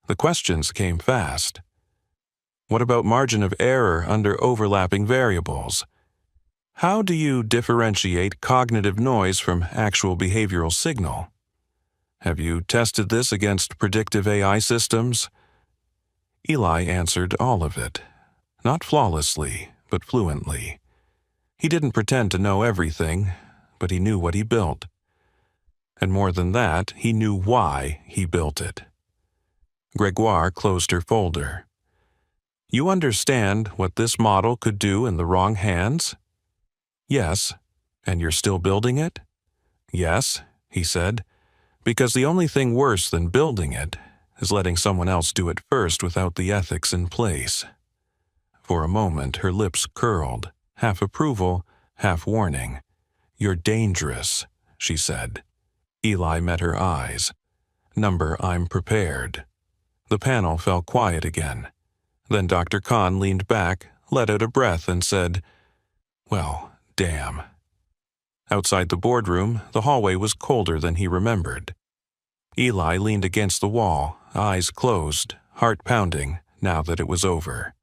A: The questions came fast. What about margin of error under overlapping variables? How do you differentiate cognitive noise from actual behavioral signal? Have you tested this against predictive AI systems? Eli answered all of it, not flawlessly, but fluently. He didn't pretend to know everything, but he knew what he built. And more than that, he knew why he built it. Gregoire closed her folder. You understand what this model could do in the wrong hands? Yes. And you're still building it? Yes, he said, because the only thing worse than building it is letting someone else do it first without the ethics in place. For a moment, her lips curled, half approval, half warning. You're dangerous, she said. Eli met her eyes. Number, I'm prepared. The panel fell quiet again. Then Dr. Kahn leaned back, let out a breath, and said, Well, damn. Outside the boardroom, the hallway was colder than he remembered. Eli leaned against the wall, eyes closed, heart pounding, now that it was over.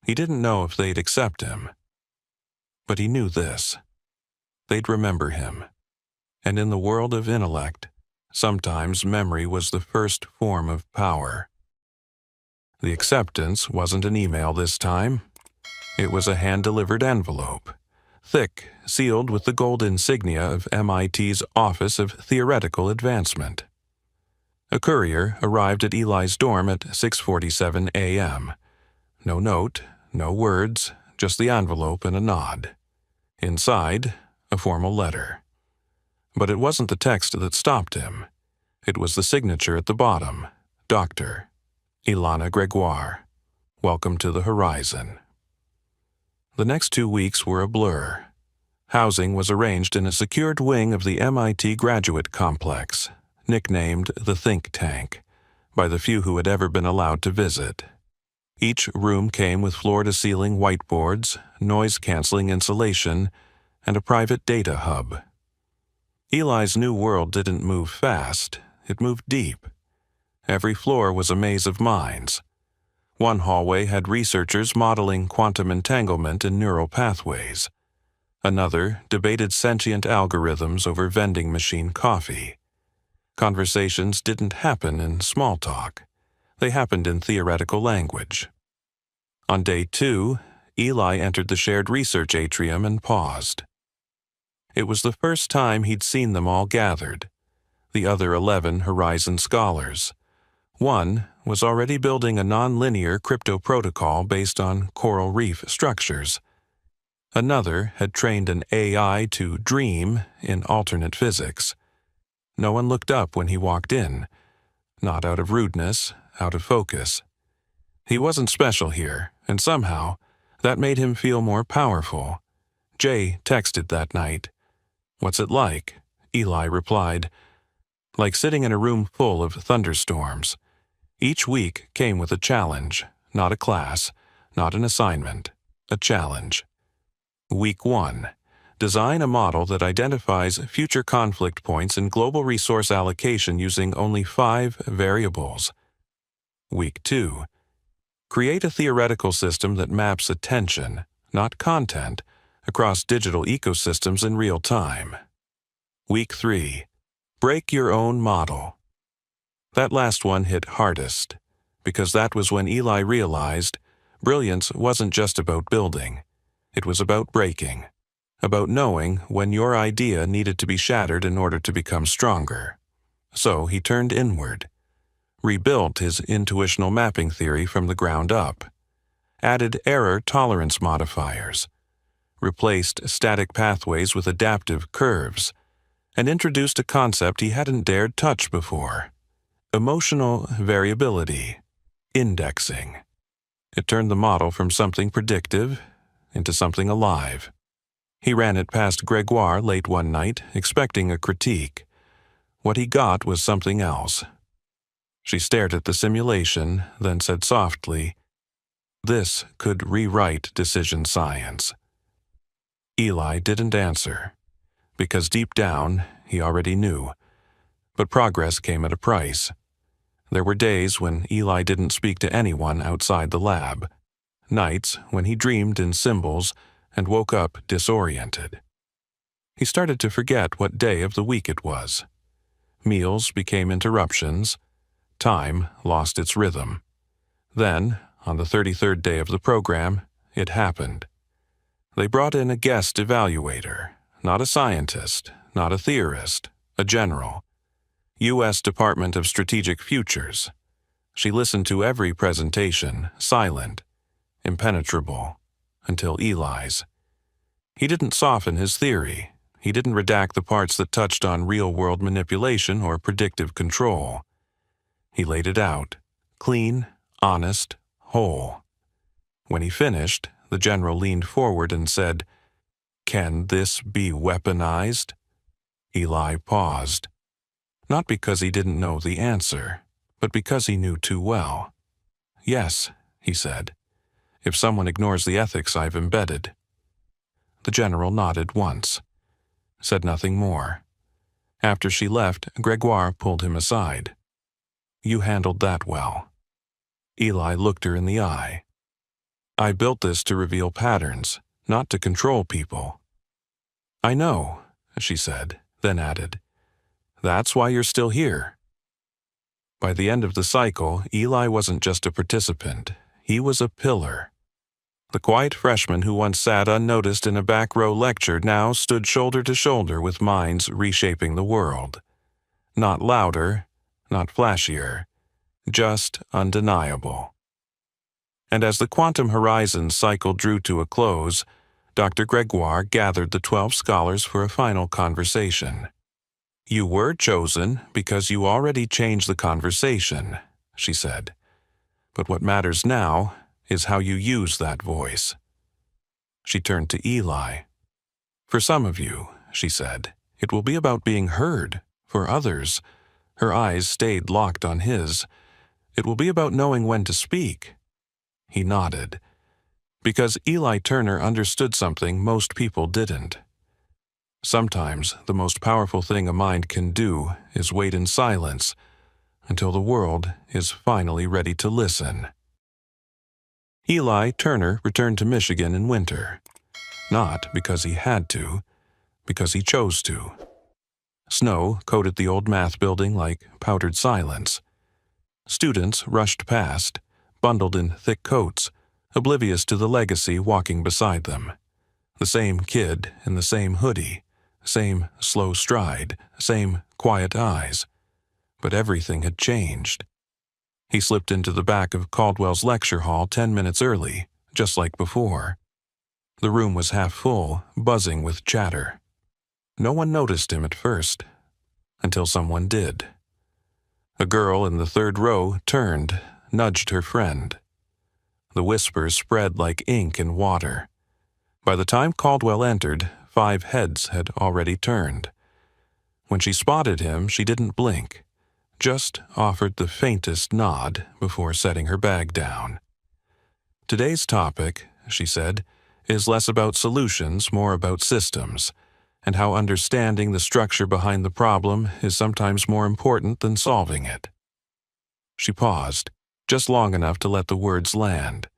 A: He didn't know if they'd accept him. But he knew this. They'd remember him. And in the world of intellect, sometimes memory was the first form of power. The acceptance wasn't an email this time. It was a hand-delivered envelope, thick, sealed with the gold insignia of MIT's Office of Theoretical Advancement. A courier arrived at Eli's dorm at 6:47 a.m. No note, no words, just the envelope and a nod. Inside, a formal letter. But it wasn't the text that stopped him. It was the signature at the bottom. Dr. Ilana Gregoire. Welcome to the horizon. The next 2 weeks were a blur. Housing was arranged in a secured wing of the MIT graduate complex, nicknamed the Think Tank, by the few who had ever been allowed to visit. Each room came with floor-to-ceiling whiteboards, noise-canceling insulation, and a private data hub. Eli's new world didn't move fast, it moved deep. Every floor was a maze of minds. One hallway had researchers modeling quantum entanglement in neural pathways. Another debated sentient algorithms over vending machine coffee. Conversations didn't happen in small talk. They happened in theoretical language. On day 2, Eli entered the shared research atrium and paused. It was the first time he'd seen them all gathered, the other 11 Horizon scholars. One was already building a nonlinear crypto protocol based on coral reef structures. Another had trained an AI to dream in alternate physics. No one looked up when he walked in, not out of rudeness, out of focus. He wasn't special here, and somehow, that made him feel more powerful. Jay texted that night. What's it like? Eli replied. Like sitting in a room full of thunderstorms. Each week came with a challenge, not a class, not an assignment, a challenge. Week 1. Design a model that identifies future conflict points in global resource allocation using only 5 variables. Week 2. Create a theoretical system that maps attention, not content, across digital ecosystems in real time. Week 3. Break your own model. That last one hit hardest, because that was when Eli realized brilliance wasn't just about building. It was about breaking, about knowing when your idea needed to be shattered in order to become stronger. So he turned inward, rebuilt his intuitional mapping theory from the ground up, added error tolerance modifiers, replaced static pathways with adaptive curves, and introduced a concept he hadn't dared touch before: emotional variability, indexing. It turned the model from something predictive into something alive. He ran it past Gregoire late one night, expecting a critique. What he got was something else. She stared at the simulation, then said softly, "This could rewrite decision science." Eli didn't answer, because deep down he already knew. But progress came at a price. There were days when Eli didn't speak to anyone outside the lab, nights when he dreamed in symbols and woke up disoriented. He started to forget what day of the week it was. Meals became interruptions. Time lost its rhythm. Then, on the 33rd day of the program, it happened. They brought in a guest evaluator, not a scientist, not a theorist, a general. U.S. Department of Strategic Futures. She listened to every presentation, silent, impenetrable, until Eli's. He didn't soften his theory. He didn't redact the parts that touched on real-world manipulation or predictive control. He laid it out, clean, honest, whole. When he finished, the general leaned forward and said, "Can this be weaponized?" Eli paused. Not because he didn't know the answer, but because he knew too well. "Yes," he said, "if someone ignores the ethics I've embedded." The general nodded once, said nothing more. After she left, Gregoire pulled him aside. "You handled that well." Eli looked her in the eye. "I built this to reveal patterns, not to control people." "I know," she said, then added, "That's why you're still here." By the end of the cycle, Eli wasn't just a participant. He was a pillar. The quiet freshman who once sat unnoticed in a back row lecture now stood shoulder to shoulder with minds reshaping the world. Not louder, not flashier, just undeniable. And as the quantum horizon cycle drew to a close, Dr. Gregoire gathered the 12 scholars for a final conversation. "You were chosen because you already changed the conversation," she said. "But what matters now is how you use that voice." She turned to Eli. "For some of you," she said, "it will be about being heard. For others," her eyes stayed locked on his, "it will be about knowing when to speak." He nodded. Because Eli Turner understood something most people didn't. Sometimes the most powerful thing a mind can do is wait in silence until the world is finally ready to listen. Eli Turner returned to Michigan in winter. Not because he had to, because he chose to. Snow coated the old math building like powdered silence. Students rushed past, bundled in thick coats, oblivious to the legacy walking beside them. The same kid in the same hoodie, same slow stride, same quiet eyes. But everything had changed. He slipped into the back of Caldwell's lecture hall 10 minutes early, just like before. The room was half full, buzzing with chatter. No one noticed him at first, until someone did. A girl in the third row turned, nudged her friend. The whispers spread like ink in water. By the time Caldwell entered, 5 heads had already turned. When she spotted him, she didn't blink, just offered the faintest nod before setting her bag down. "Today's topic," she said, "is less about solutions, more about systems, and how understanding the structure behind the problem is sometimes more important than solving it." She paused, just long enough to let the words land.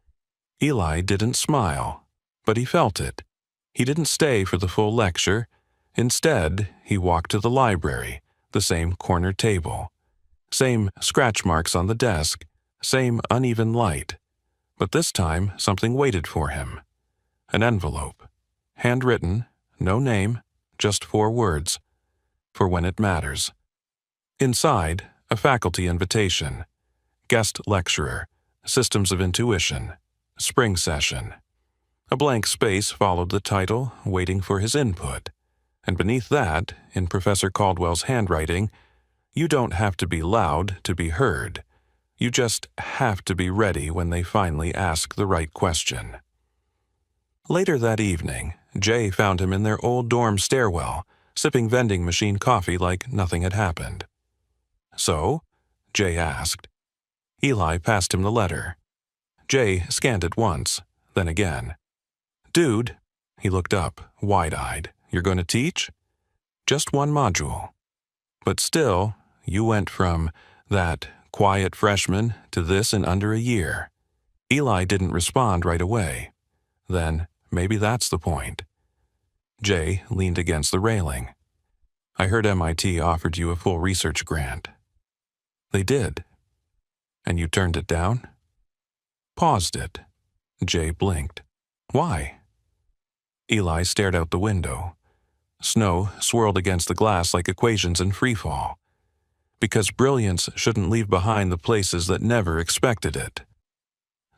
A: Eli didn't smile, but he felt it. He didn't stay for the full lecture. Instead, he walked to the library, the same corner table. Same scratch marks on the desk, same uneven light. But this time, something waited for him. An envelope. Handwritten, no name, just 4 words. For when it matters. Inside, a faculty invitation. Guest lecturer. Systems of Intuition. Spring session. A blank space followed the title, waiting for his input. And beneath that, in Professor Caldwell's handwriting, "You don't have to be loud to be heard. You just have to be ready when they finally ask the right question." Later that evening, Jay found him in their old dorm stairwell, sipping vending machine coffee like nothing had happened. "So?" Jay asked. Eli passed him the letter. Jay scanned it once, then again. "Dude," he looked up, wide-eyed, "you're going to teach?" "Just 1 module." "But still, you went from that quiet freshman to this in under a year." Eli didn't respond right away. Then, maybe that's the point. Jay leaned against the railing. "I heard MIT offered you a full research grant." "They did." "And you turned it down?" paused it. Jay blinked. Why? Eli stared out the window. Snow swirled against the glass like equations in freefall. Because brilliance shouldn't leave behind the places that never expected it.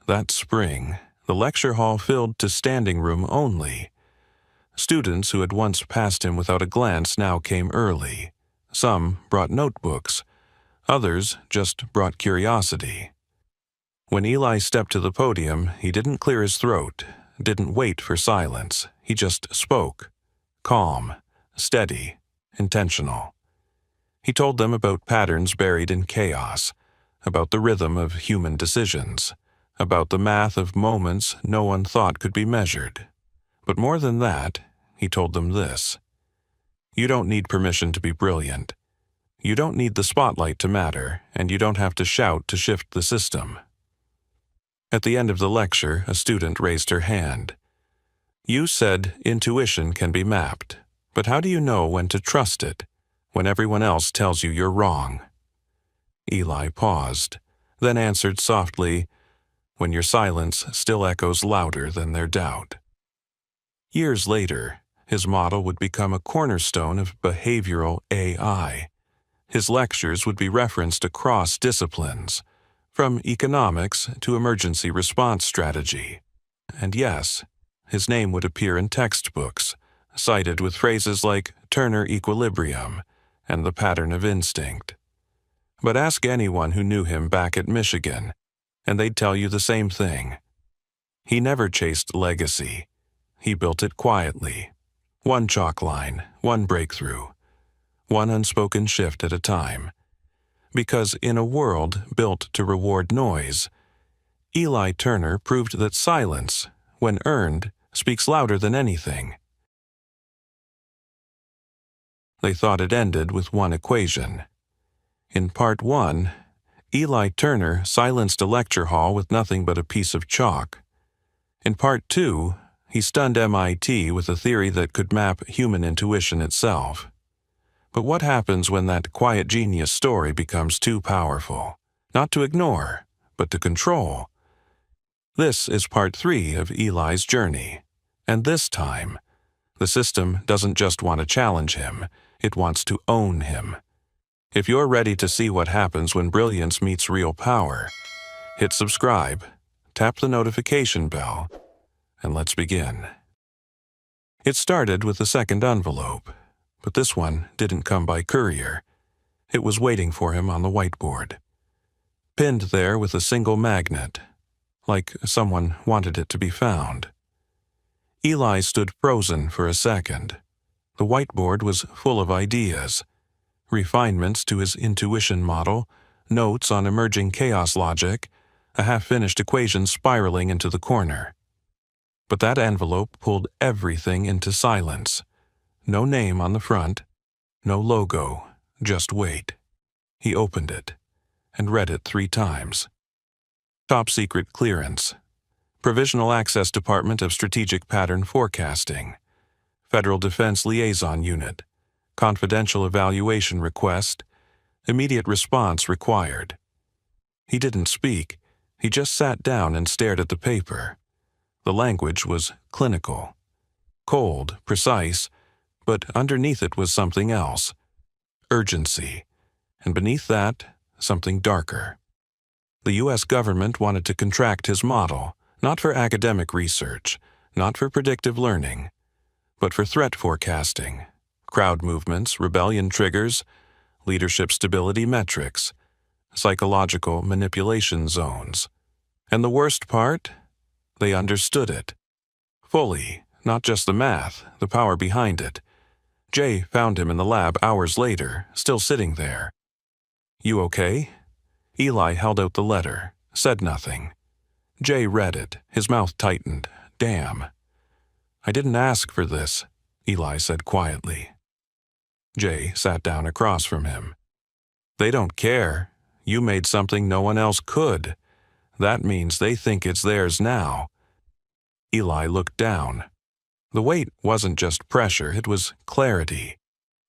A: That spring, the lecture hall filled to standing room only. Students who had once passed him without a glance now came early. Some brought notebooks. Others just brought curiosity. When Eli stepped to the podium, he didn't clear his throat, didn't wait for silence. He just spoke. Calm, steady, intentional. He told them about patterns buried in chaos, about the rhythm of human decisions, about the math of moments no one thought could be measured. But more than that, he told them this. You don't need permission to be brilliant. You don't need the spotlight to matter, and you don't have to shout to shift the system. At the end of the lecture, a student raised her hand. You said intuition can be mapped, but how do you know when to trust it, when everyone else tells you you're wrong? Eli paused, then answered softly, when your silence still echoes louder than their doubt. Years later, his model would become a cornerstone of behavioral AI. His lectures would be referenced across disciplines, from economics to emergency response strategy. And yes, his name would appear in textbooks, cited with phrases like Turner equilibrium and the pattern of instinct. But ask anyone who knew him back at Michigan, and they'd tell you the same thing. He never chased legacy. He built it quietly. One chalk line, one breakthrough, one unspoken shift at a time. Because in a world built to reward noise, Eli Turner proved that silence, when earned, speaks louder than anything. They thought it ended with one equation. In part 1, Eli Turner silenced a lecture hall with nothing but a piece of chalk. In part 2, he stunned MIT with a theory that could map human intuition itself. But what happens when that quiet genius story becomes too powerful? Not to ignore, but to control. This is part 3 of Eli's journey. And this time, the system doesn't just want to challenge him, it wants to own him. If you're ready to see what happens when brilliance meets real power, hit subscribe, tap the notification bell, and let's begin. It started with the second envelope, but this one didn't come by courier. It was waiting for him on the whiteboard. Pinned there with a single magnet, like someone wanted it to be found. Eli stood frozen for a second. The whiteboard was full of ideas. Refinements to his intuition model, notes on emerging chaos logic, a half-finished equation spiraling into the corner. But that envelope pulled everything into silence. No name on the front, no logo, just wait. He opened it and read it 3 times. Top secret clearance. Provisional Access Department of Strategic Pattern Forecasting. Federal Defense Liaison Unit. Confidential evaluation request. Immediate response required. He didn't speak. He just sat down and stared at the paper. The language was clinical. Cold, precise, but underneath it was something else. Urgency. And beneath that, something darker. The U.S. government wanted to contract his model, not for academic research, not for predictive learning, but for threat forecasting, crowd movements, rebellion triggers, leadership stability metrics, psychological manipulation zones. And the worst part? They understood it. Fully, not just the math, the power behind it. Jay found him in the lab hours later, still sitting there. You okay? Eli held out the letter, said nothing. Jay read it, his mouth tightened. Damn. I didn't ask for this, Eli said quietly. Jay sat down across from him. They don't care. You made something no one else could. That means they think it's theirs now. Eli looked down. The weight wasn't just pressure, it was clarity.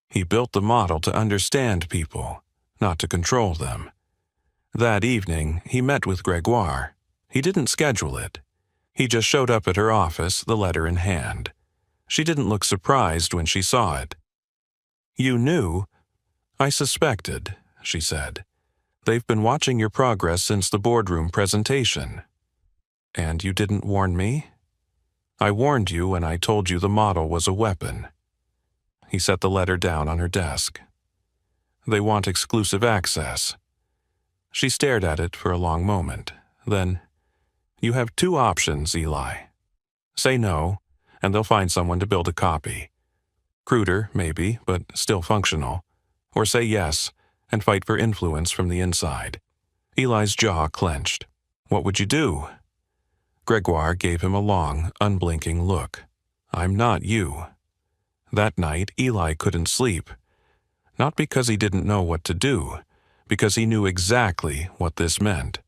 A: He built the model to understand people, not to control them. That evening, he met with Gregoire. He didn't schedule it. He just showed up at her office, the letter in hand. She didn't look surprised when she saw it. "You knew?" "I suspected," she said. "They've been watching your progress since the boardroom presentation." "And you didn't warn me?" "I warned you when I told you the model was a weapon." He set the letter down on her desk. "They want exclusive access." She stared at it for a long moment. Then, "You have two options, Eli. Say no, and they'll find someone to build a copy. Cruder, maybe, but still functional. Or say yes, and fight for influence from the inside." Eli's jaw clenched. "What would you do?" Gregoire gave him a long, unblinking look. "I'm not you." That night, Eli couldn't sleep. Not because he didn't know what to do, because he knew exactly what this meant.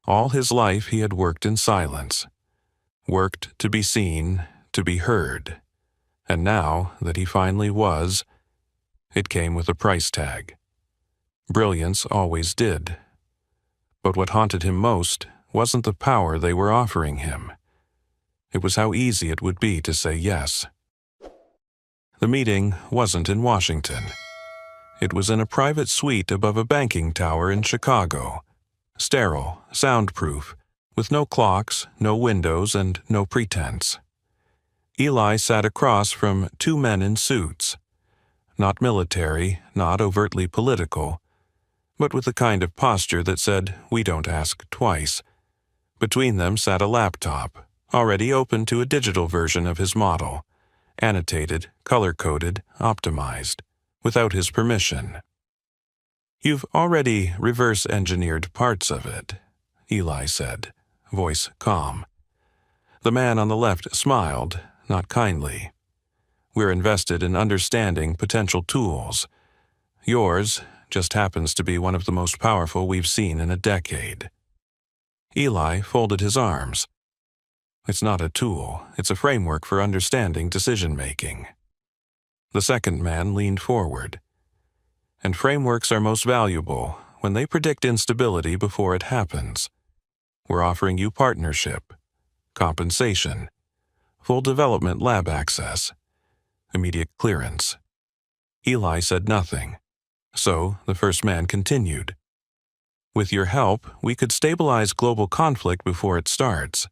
A: All his life he had worked in silence. Worked to be seen, to be heard. And now that he finally was, it came with a price tag. Brilliance always did. But what haunted him most wasn't the power they were offering him. It was how easy it would be to say yes. The meeting wasn't in Washington. It was in a private suite above a banking tower in Chicago. Sterile, soundproof, with no clocks, no windows, and no pretense. Eli sat across from two men in suits. Not military, not overtly political, but with the kind of posture that said, "We don't ask twice." Between them sat a laptop, already open to a digital version of his model, annotated, color-coded, optimized, without his permission. "You've already reverse-engineered parts of it," Eli said, voice calm. The man on the left smiled, not kindly. "We're invested in understanding potential tools. Yours just happens to be one of the most powerful we've seen in a decade." Eli folded his arms. "It's not a tool, it's a framework for understanding decision-making." The second man leaned forward. "And frameworks are most valuable when they predict instability before it happens. We're offering you partnership, compensation, full development lab access, immediate clearance." Eli said nothing. So the first man continued. "With your help, we could stabilize global conflict before it starts.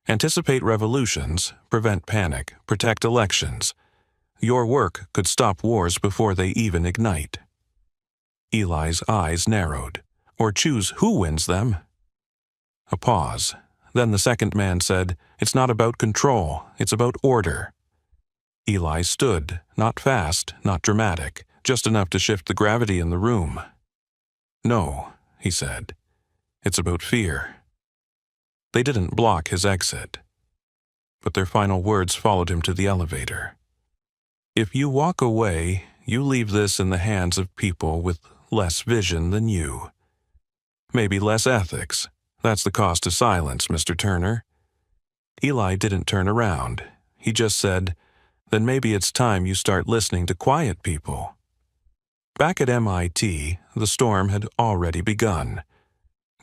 A: Anticipate revolutions, prevent panic, protect elections. Your work could stop wars before they even ignite." Eli's eyes narrowed. "Or choose who wins them." A pause. Then the second man said, "It's not about control, it's about order." Eli stood, not fast, not dramatic, just enough to shift the gravity in the room. "No," he said. "It's about fear." They didn't block his exit. But their final words followed him to the elevator. "If you walk away, you leave this in the hands of people with less vision than you. Maybe less ethics. That's the cost of silence, Mr. Turner." Eli didn't turn around. He just said, "Then maybe it's time you start listening to quiet people." Back at MIT, the storm had already begun.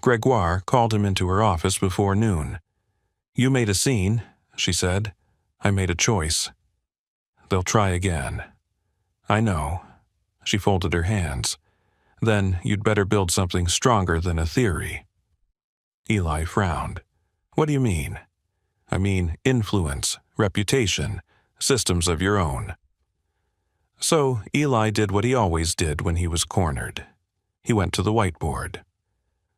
A: Gregoire called him into her office before noon. "You made a scene," she said. "I made a choice. They'll try again." "I know." She folded her hands. "Then you'd better build something stronger than a theory." Eli frowned. "What do you mean?" "I mean influence, reputation, systems of your own." So Eli did what he always did when he was cornered. He went to the whiteboard.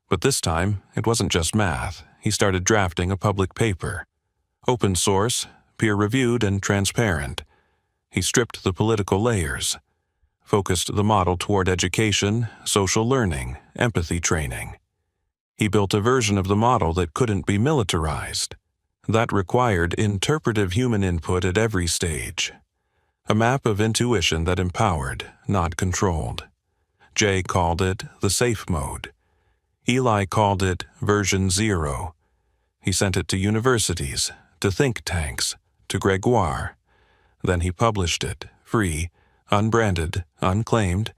A: But this time, it wasn't just math. He started drafting a public paper. Open source, peer-reviewed, and transparent. He stripped the political layers, focused the model toward education, social learning, empathy training. He built a version of the model that couldn't be militarized. That required interpretive human input at every stage. A map of intuition that empowered, not controlled. Jay called it the safe mode. Eli called it version 0. He sent it to universities, to think tanks, to Gregoire. Then he published it, free, unbranded, unclaimed.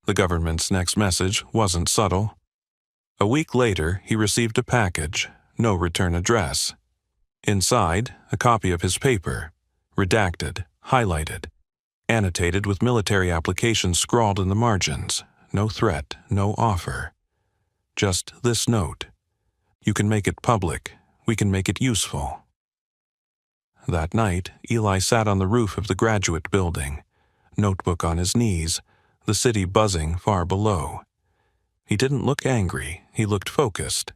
A: The government's next message wasn't subtle. A week later, he received a package, no return address. Inside, a copy of his paper, redacted, highlighted, annotated with military applications scrawled in the margins. No threat, no offer. Just this note. You can make it public. We can make it useful. That night, Eli sat on the roof of the graduate building, notebook on his knees, the city buzzing far below. He didn't look angry, he looked focused.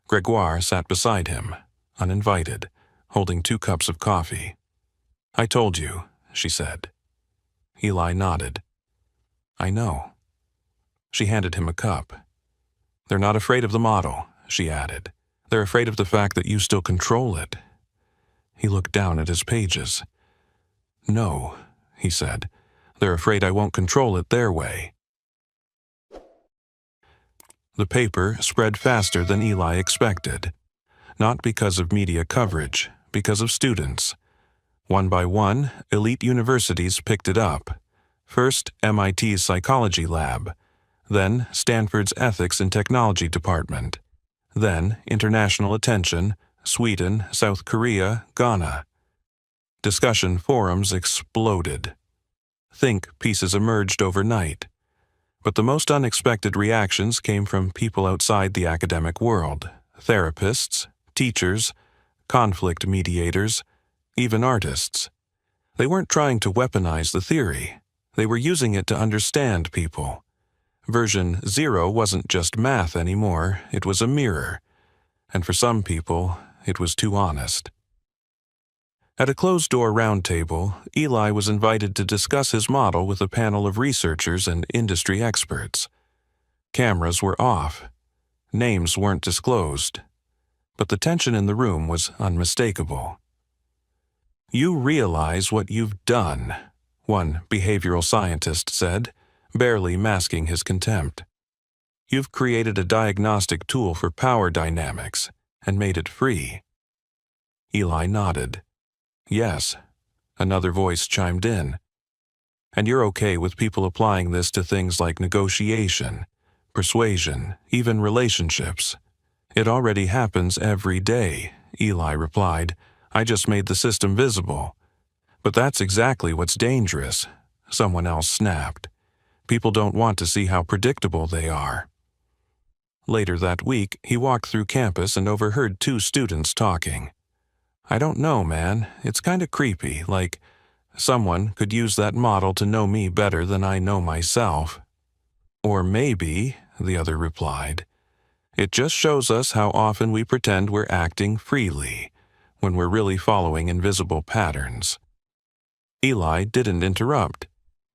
A: Gregoire sat beside him, uninvited, holding 2 cups of coffee. "I told you," she said. Eli nodded. "I know." She handed him a cup. "They're not afraid of the model," she added. "They're afraid of the fact that you still control it." He looked down at his pages. "No," he said. "They're afraid I won't control it their way." The paper spread faster than Eli expected. Not because of media coverage, because of students. One by one, elite universities picked it up. First, MIT's psychology lab, then Stanford's ethics and technology department, then international attention, Sweden, South Korea, Ghana. Discussion forums exploded. Think pieces emerged overnight. But the most unexpected reactions came from people outside the academic world, therapists, teachers, conflict mediators, even artists. They weren't trying to weaponize the theory. They were using it to understand people. Version 0 wasn't just math anymore, it was a mirror. And for some people, it was too honest. At a closed-door roundtable, Eli was invited to discuss his model with a panel of researchers and industry experts. Cameras were off. Names weren't disclosed. But the tension in the room was unmistakable. "You realize what you've done," one behavioral scientist said, barely masking his contempt. "You've created a diagnostic tool for power dynamics and made it free." Eli nodded. "Yes," another voice chimed in. "And you're okay with people applying this to things like negotiation, persuasion, even relationships." "It already happens every day," Eli replied. "I just made the system visible." "But that's exactly what's dangerous," someone else snapped. "People don't want to see how predictable they are." Later that week, he walked through campus and overheard 2 students talking. "I don't know, man. It's kind of creepy, like someone could use that model to know me better than I know myself." "Or maybe," the other replied, "it just shows us how often we pretend we're acting freely, when we're really following invisible patterns." Eli didn't interrupt.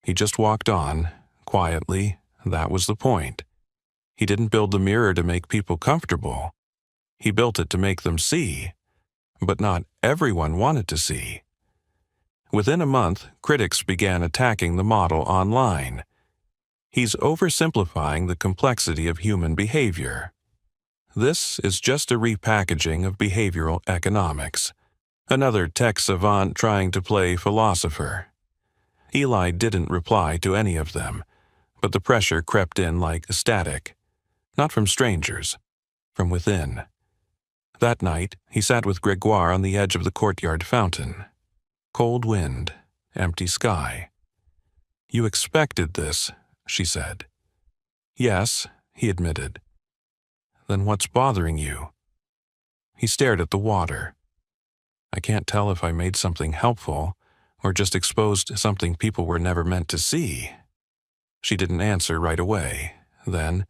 A: He just walked on, quietly. That was the point. He didn't build the mirror to make people comfortable. He built it to make them see. But not everyone wanted to see. Within a month, critics began attacking the model online. "He's oversimplifying the complexity of human behavior. This is just a repackaging of behavioral economics. Another tech savant trying to play philosopher." Eli didn't reply to any of them, but the pressure crept in like static. Not from strangers, from within. That night, he sat with Gregoire on the edge of the courtyard fountain. Cold wind, empty sky. "You expected this," she said. "Yes," he admitted. "Then what's bothering you?" He stared at the water. "I can't tell if I made something helpful, or just exposed something people were never meant to see." She didn't answer right away. Then,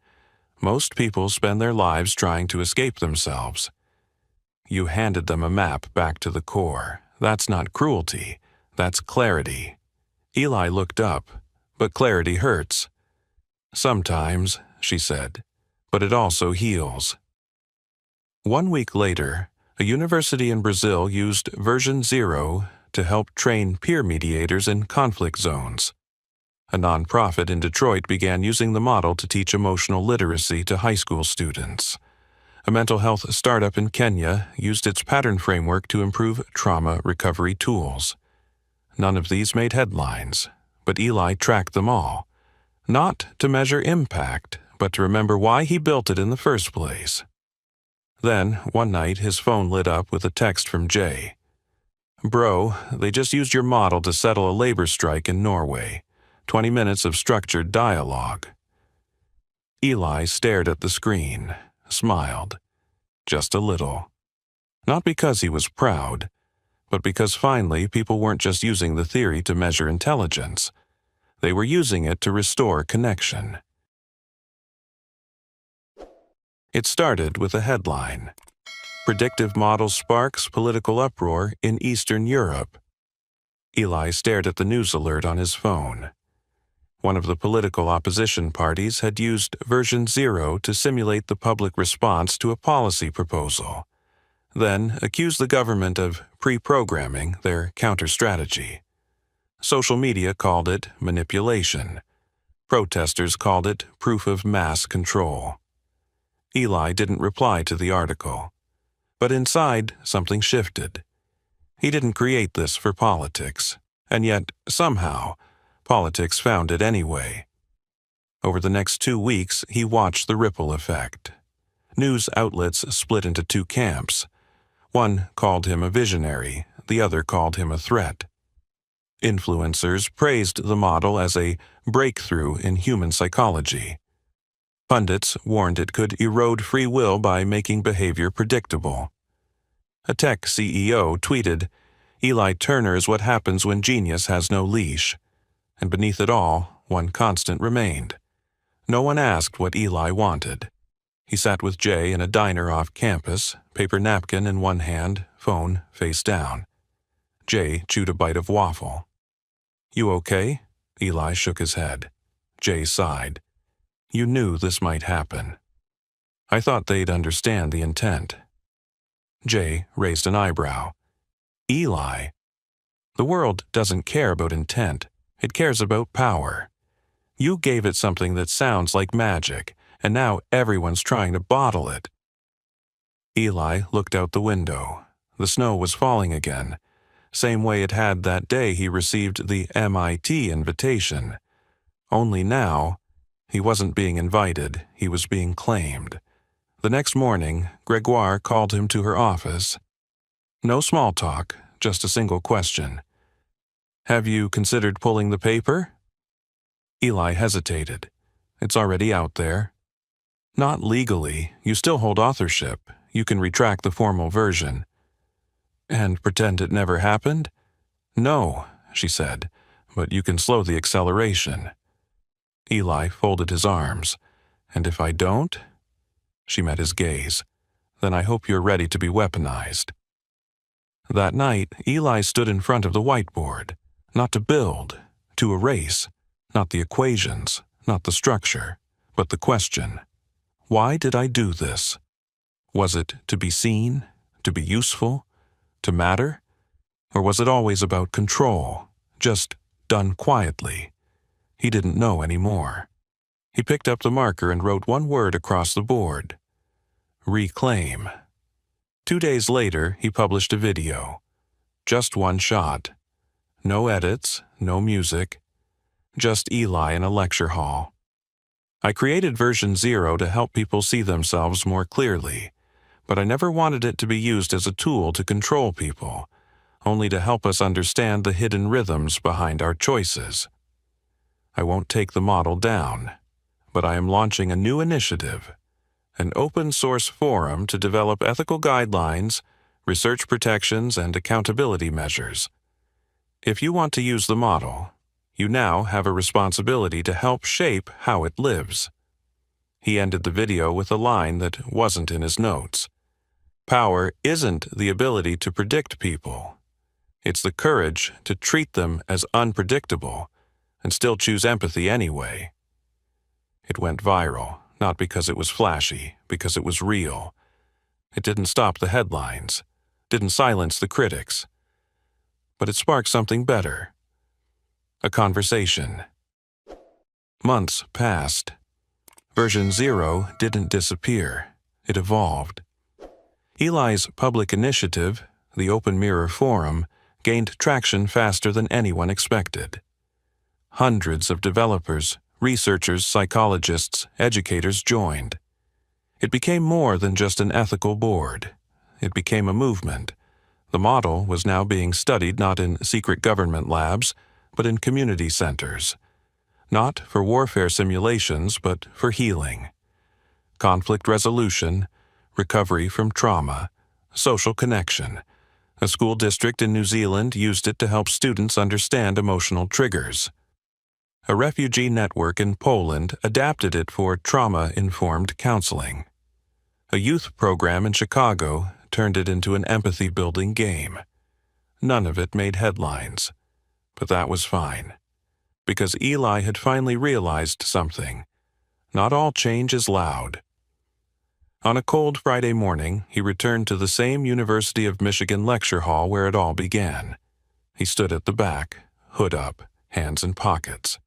A: "Most people spend their lives trying to escape themselves." You handed them a map back to the core. That's not cruelty. That's clarity. Eli looked up, but clarity hurts. "Sometimes," she said, "but it also heals." 1 week later, a university in Brazil used version 0 to help train peer mediators in conflict zones. A nonprofit in Detroit began using the model to teach emotional literacy to high school students. A mental health startup in Kenya used its pattern framework to improve trauma recovery tools. None of these made headlines, but Eli tracked them all. Not to measure impact, but to remember why he built it in the first place. Then, one night, his phone lit up with a text from Jay. "Bro, they just used your model to settle a labor strike in Norway. 20 minutes of structured dialogue." Eli stared at the screen, smiled. Just a little. Not because he was proud, but because finally people weren't just using the theory to measure intelligence. They were using it to restore connection. It started with a headline: "Predictive Model Sparks Political Uproar in Eastern Europe." Eli stared at the news alert on his phone. One of the political opposition parties had used version 0 to simulate the public response to a policy proposal, then accused the government of pre-programming their counter-strategy. Social media called it manipulation. Protesters called it proof of mass control. Eli didn't reply to the article. But inside, something shifted. He didn't create this for politics, and yet, somehow, politics found it anyway. Over the next 2 weeks, he watched the ripple effect. News outlets split into 2 camps. One called him a visionary, the other called him a threat. Influencers praised the model as a breakthrough in human psychology. Pundits warned it could erode free will by making behavior predictable. A tech CEO tweeted, "Eli Turner is what happens when genius has no leash." And beneath it all, one constant remained. No one asked what Eli wanted. He sat with Jay in a diner off campus, paper napkin in one hand, phone face down. Jay chewed a bite of waffle. "You okay?" Eli shook his head. Jay sighed. "You knew this might happen." "I thought they'd understand the intent." Jay raised an eyebrow. "Eli, the world doesn't care about intent. It cares about power. You gave it something that sounds like magic, and now everyone's trying to bottle it." Eli looked out the window. The snow was falling again, same way it had that day he received the MIT invitation. Only now, he wasn't being invited, he was being claimed. The next morning, Gregoire called him to her office. No small talk, just a single question. "Have you considered pulling the paper?" Eli hesitated. "It's already out there." "Not legally. You still hold authorship. You can retract the formal version." "And pretend it never happened?" "No," she said, "but you can slow the acceleration." Eli folded his arms. "And if I don't?" She met his gaze. "Then I hope you're ready to be weaponized." That night, Eli stood in front of the whiteboard. Not to build, to erase. Not the equations, not the structure, but the question. Why did I do this? Was it to be seen, to be useful, to matter? Or was it always about control, just done quietly? He didn't know anymore. He picked up the marker and wrote one word across the board. Reclaim. 2 days later, he published a video. Just one shot. No edits, no music. Just Eli in a lecture hall. "I created version 0 to help people see themselves more clearly, but I never wanted it to be used as a tool to control people, only to help us understand the hidden rhythms behind our choices. I won't take the model down, but I am launching a new initiative, an open-source forum to develop ethical guidelines, research protections, and accountability measures. If you want to use the model, you now have a responsibility to help shape how it lives." He ended the video with a line that wasn't in his notes. "Power isn't the ability to predict people. It's the courage to treat them as unpredictable and still choose empathy anyway." It went viral, not because it was flashy, because it was real. It didn't stop the headlines, didn't silence the critics. But it sparked something better. A conversation. Months passed. Version 0 didn't disappear. It evolved. Eli's public initiative, the Open Mirror Forum, gained traction faster than anyone expected. Hundreds of developers, researchers, psychologists, educators joined. It became more than just an ethical board. It became a movement. The model was now being studied not in secret government labs, but in community centers. Not for warfare simulations, but for healing. Conflict resolution, recovery from trauma, social connection. A school district in New Zealand used it to help students understand emotional triggers. A refugee network in Poland adapted it for trauma-informed counseling. A youth program in Chicago turned it into an empathy-building game. None of it made headlines, but that was fine, because Eli had finally realized something. Not all change is loud. On a cold Friday morning, he returned to the same University of Michigan lecture hall where it all began. He stood at the back, hood up, hands in pockets.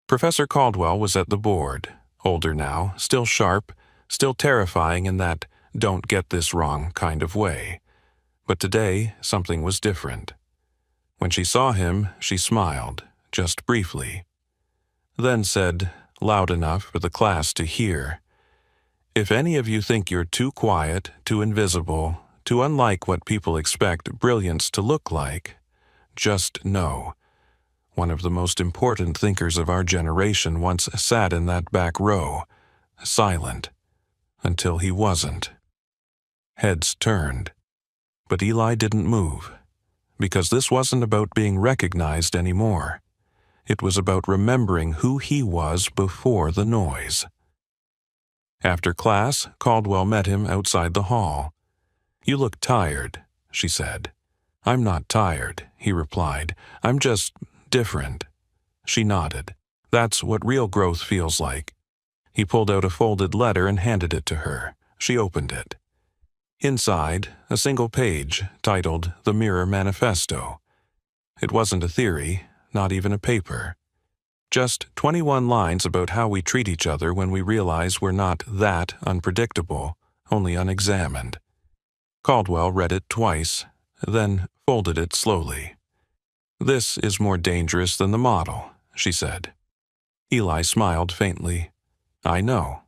A: Professor Caldwell was at the board, older now, still sharp, still terrifying in that don't get this wrong kind of way. But today, something was different. When she saw him, she smiled, just briefly. Then said, loud enough for the class to hear, "If any of you think you're too quiet, too invisible, too unlike what people expect brilliance to look like, just know. One of the most important thinkers of our generation once sat in that back row, silent, until he wasn't." Heads turned. But Eli didn't move, because this wasn't about being recognized anymore. It was about remembering who he was before the noise. After class, Caldwell met him outside the hall. "You look tired," she said. "I'm not tired," he replied. "I'm just different." She nodded. "That's what real growth feels like." He pulled out a folded letter and handed it to her. She opened it. Inside, a single page titled The Mirror Manifesto. It wasn't a theory, not even a paper. Just 21 lines about how we treat each other when we realize we're not that unpredictable, only unexamined. Caldwell read it twice, then folded it slowly. "This is more dangerous than the model," she said. Eli smiled faintly. "I know."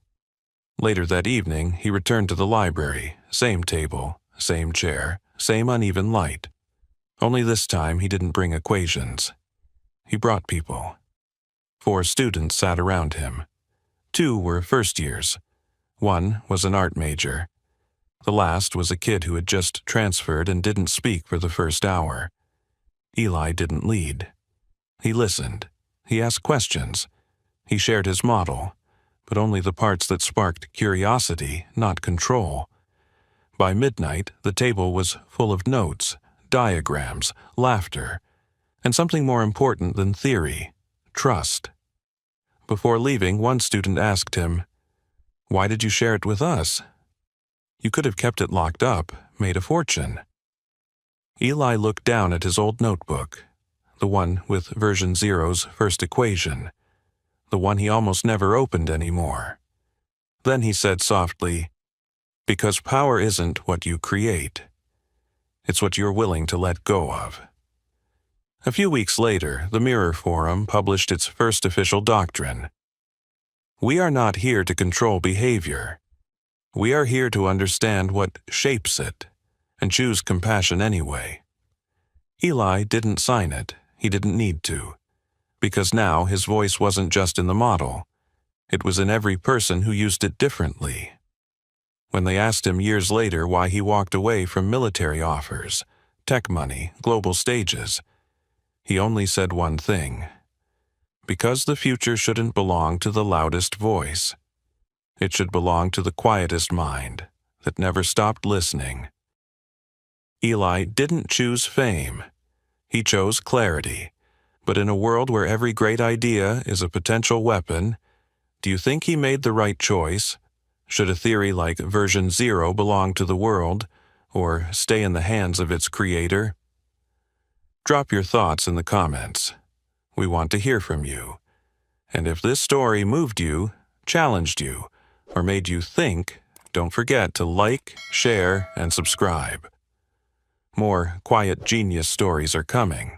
A: Later that evening, he returned to the library, same table, same chair, same uneven light. Only this time he didn't bring equations. He brought people. 4 students sat around him. 2 were first years. 1 was an art major. The last was a kid who had just transferred and didn't speak for the first hour. Eli didn't lead. He listened. He asked questions. He shared his model, but only the parts that sparked curiosity, not control. By midnight, the table was full of notes, diagrams, laughter, and something more important than theory, trust. Before leaving, one student asked him, "Why did you share it with us? You could have kept it locked up, made a fortune." Eli looked down at his old notebook, the one with version 0's first equation, the one he almost never opened anymore. Then he said softly, "Because power isn't what you create. It's what you're willing to let go of." A few weeks later, the Mirror Forum published its first official doctrine. "We are not here to control behavior. We are here to understand what shapes it, and choose compassion anyway." Eli didn't sign it. He didn't need to, because now his voice wasn't just in the model. It was in every person who used it differently. When they asked him years later why he walked away from military offers, tech money, global stages, he only said one thing: because the future shouldn't belong to the loudest voice. It should belong to the quietest mind that never stopped listening. Eli didn't choose fame. He chose clarity. But in a world where every great idea is a potential weapon, do you think he made the right choice? Should a theory like version 0 belong to the world, or stay in the hands of its creator? Drop your thoughts in the comments. We want to hear from you. And if this story moved you, challenged you, or made you think, don't forget to like, share, and subscribe. More quiet genius stories are coming.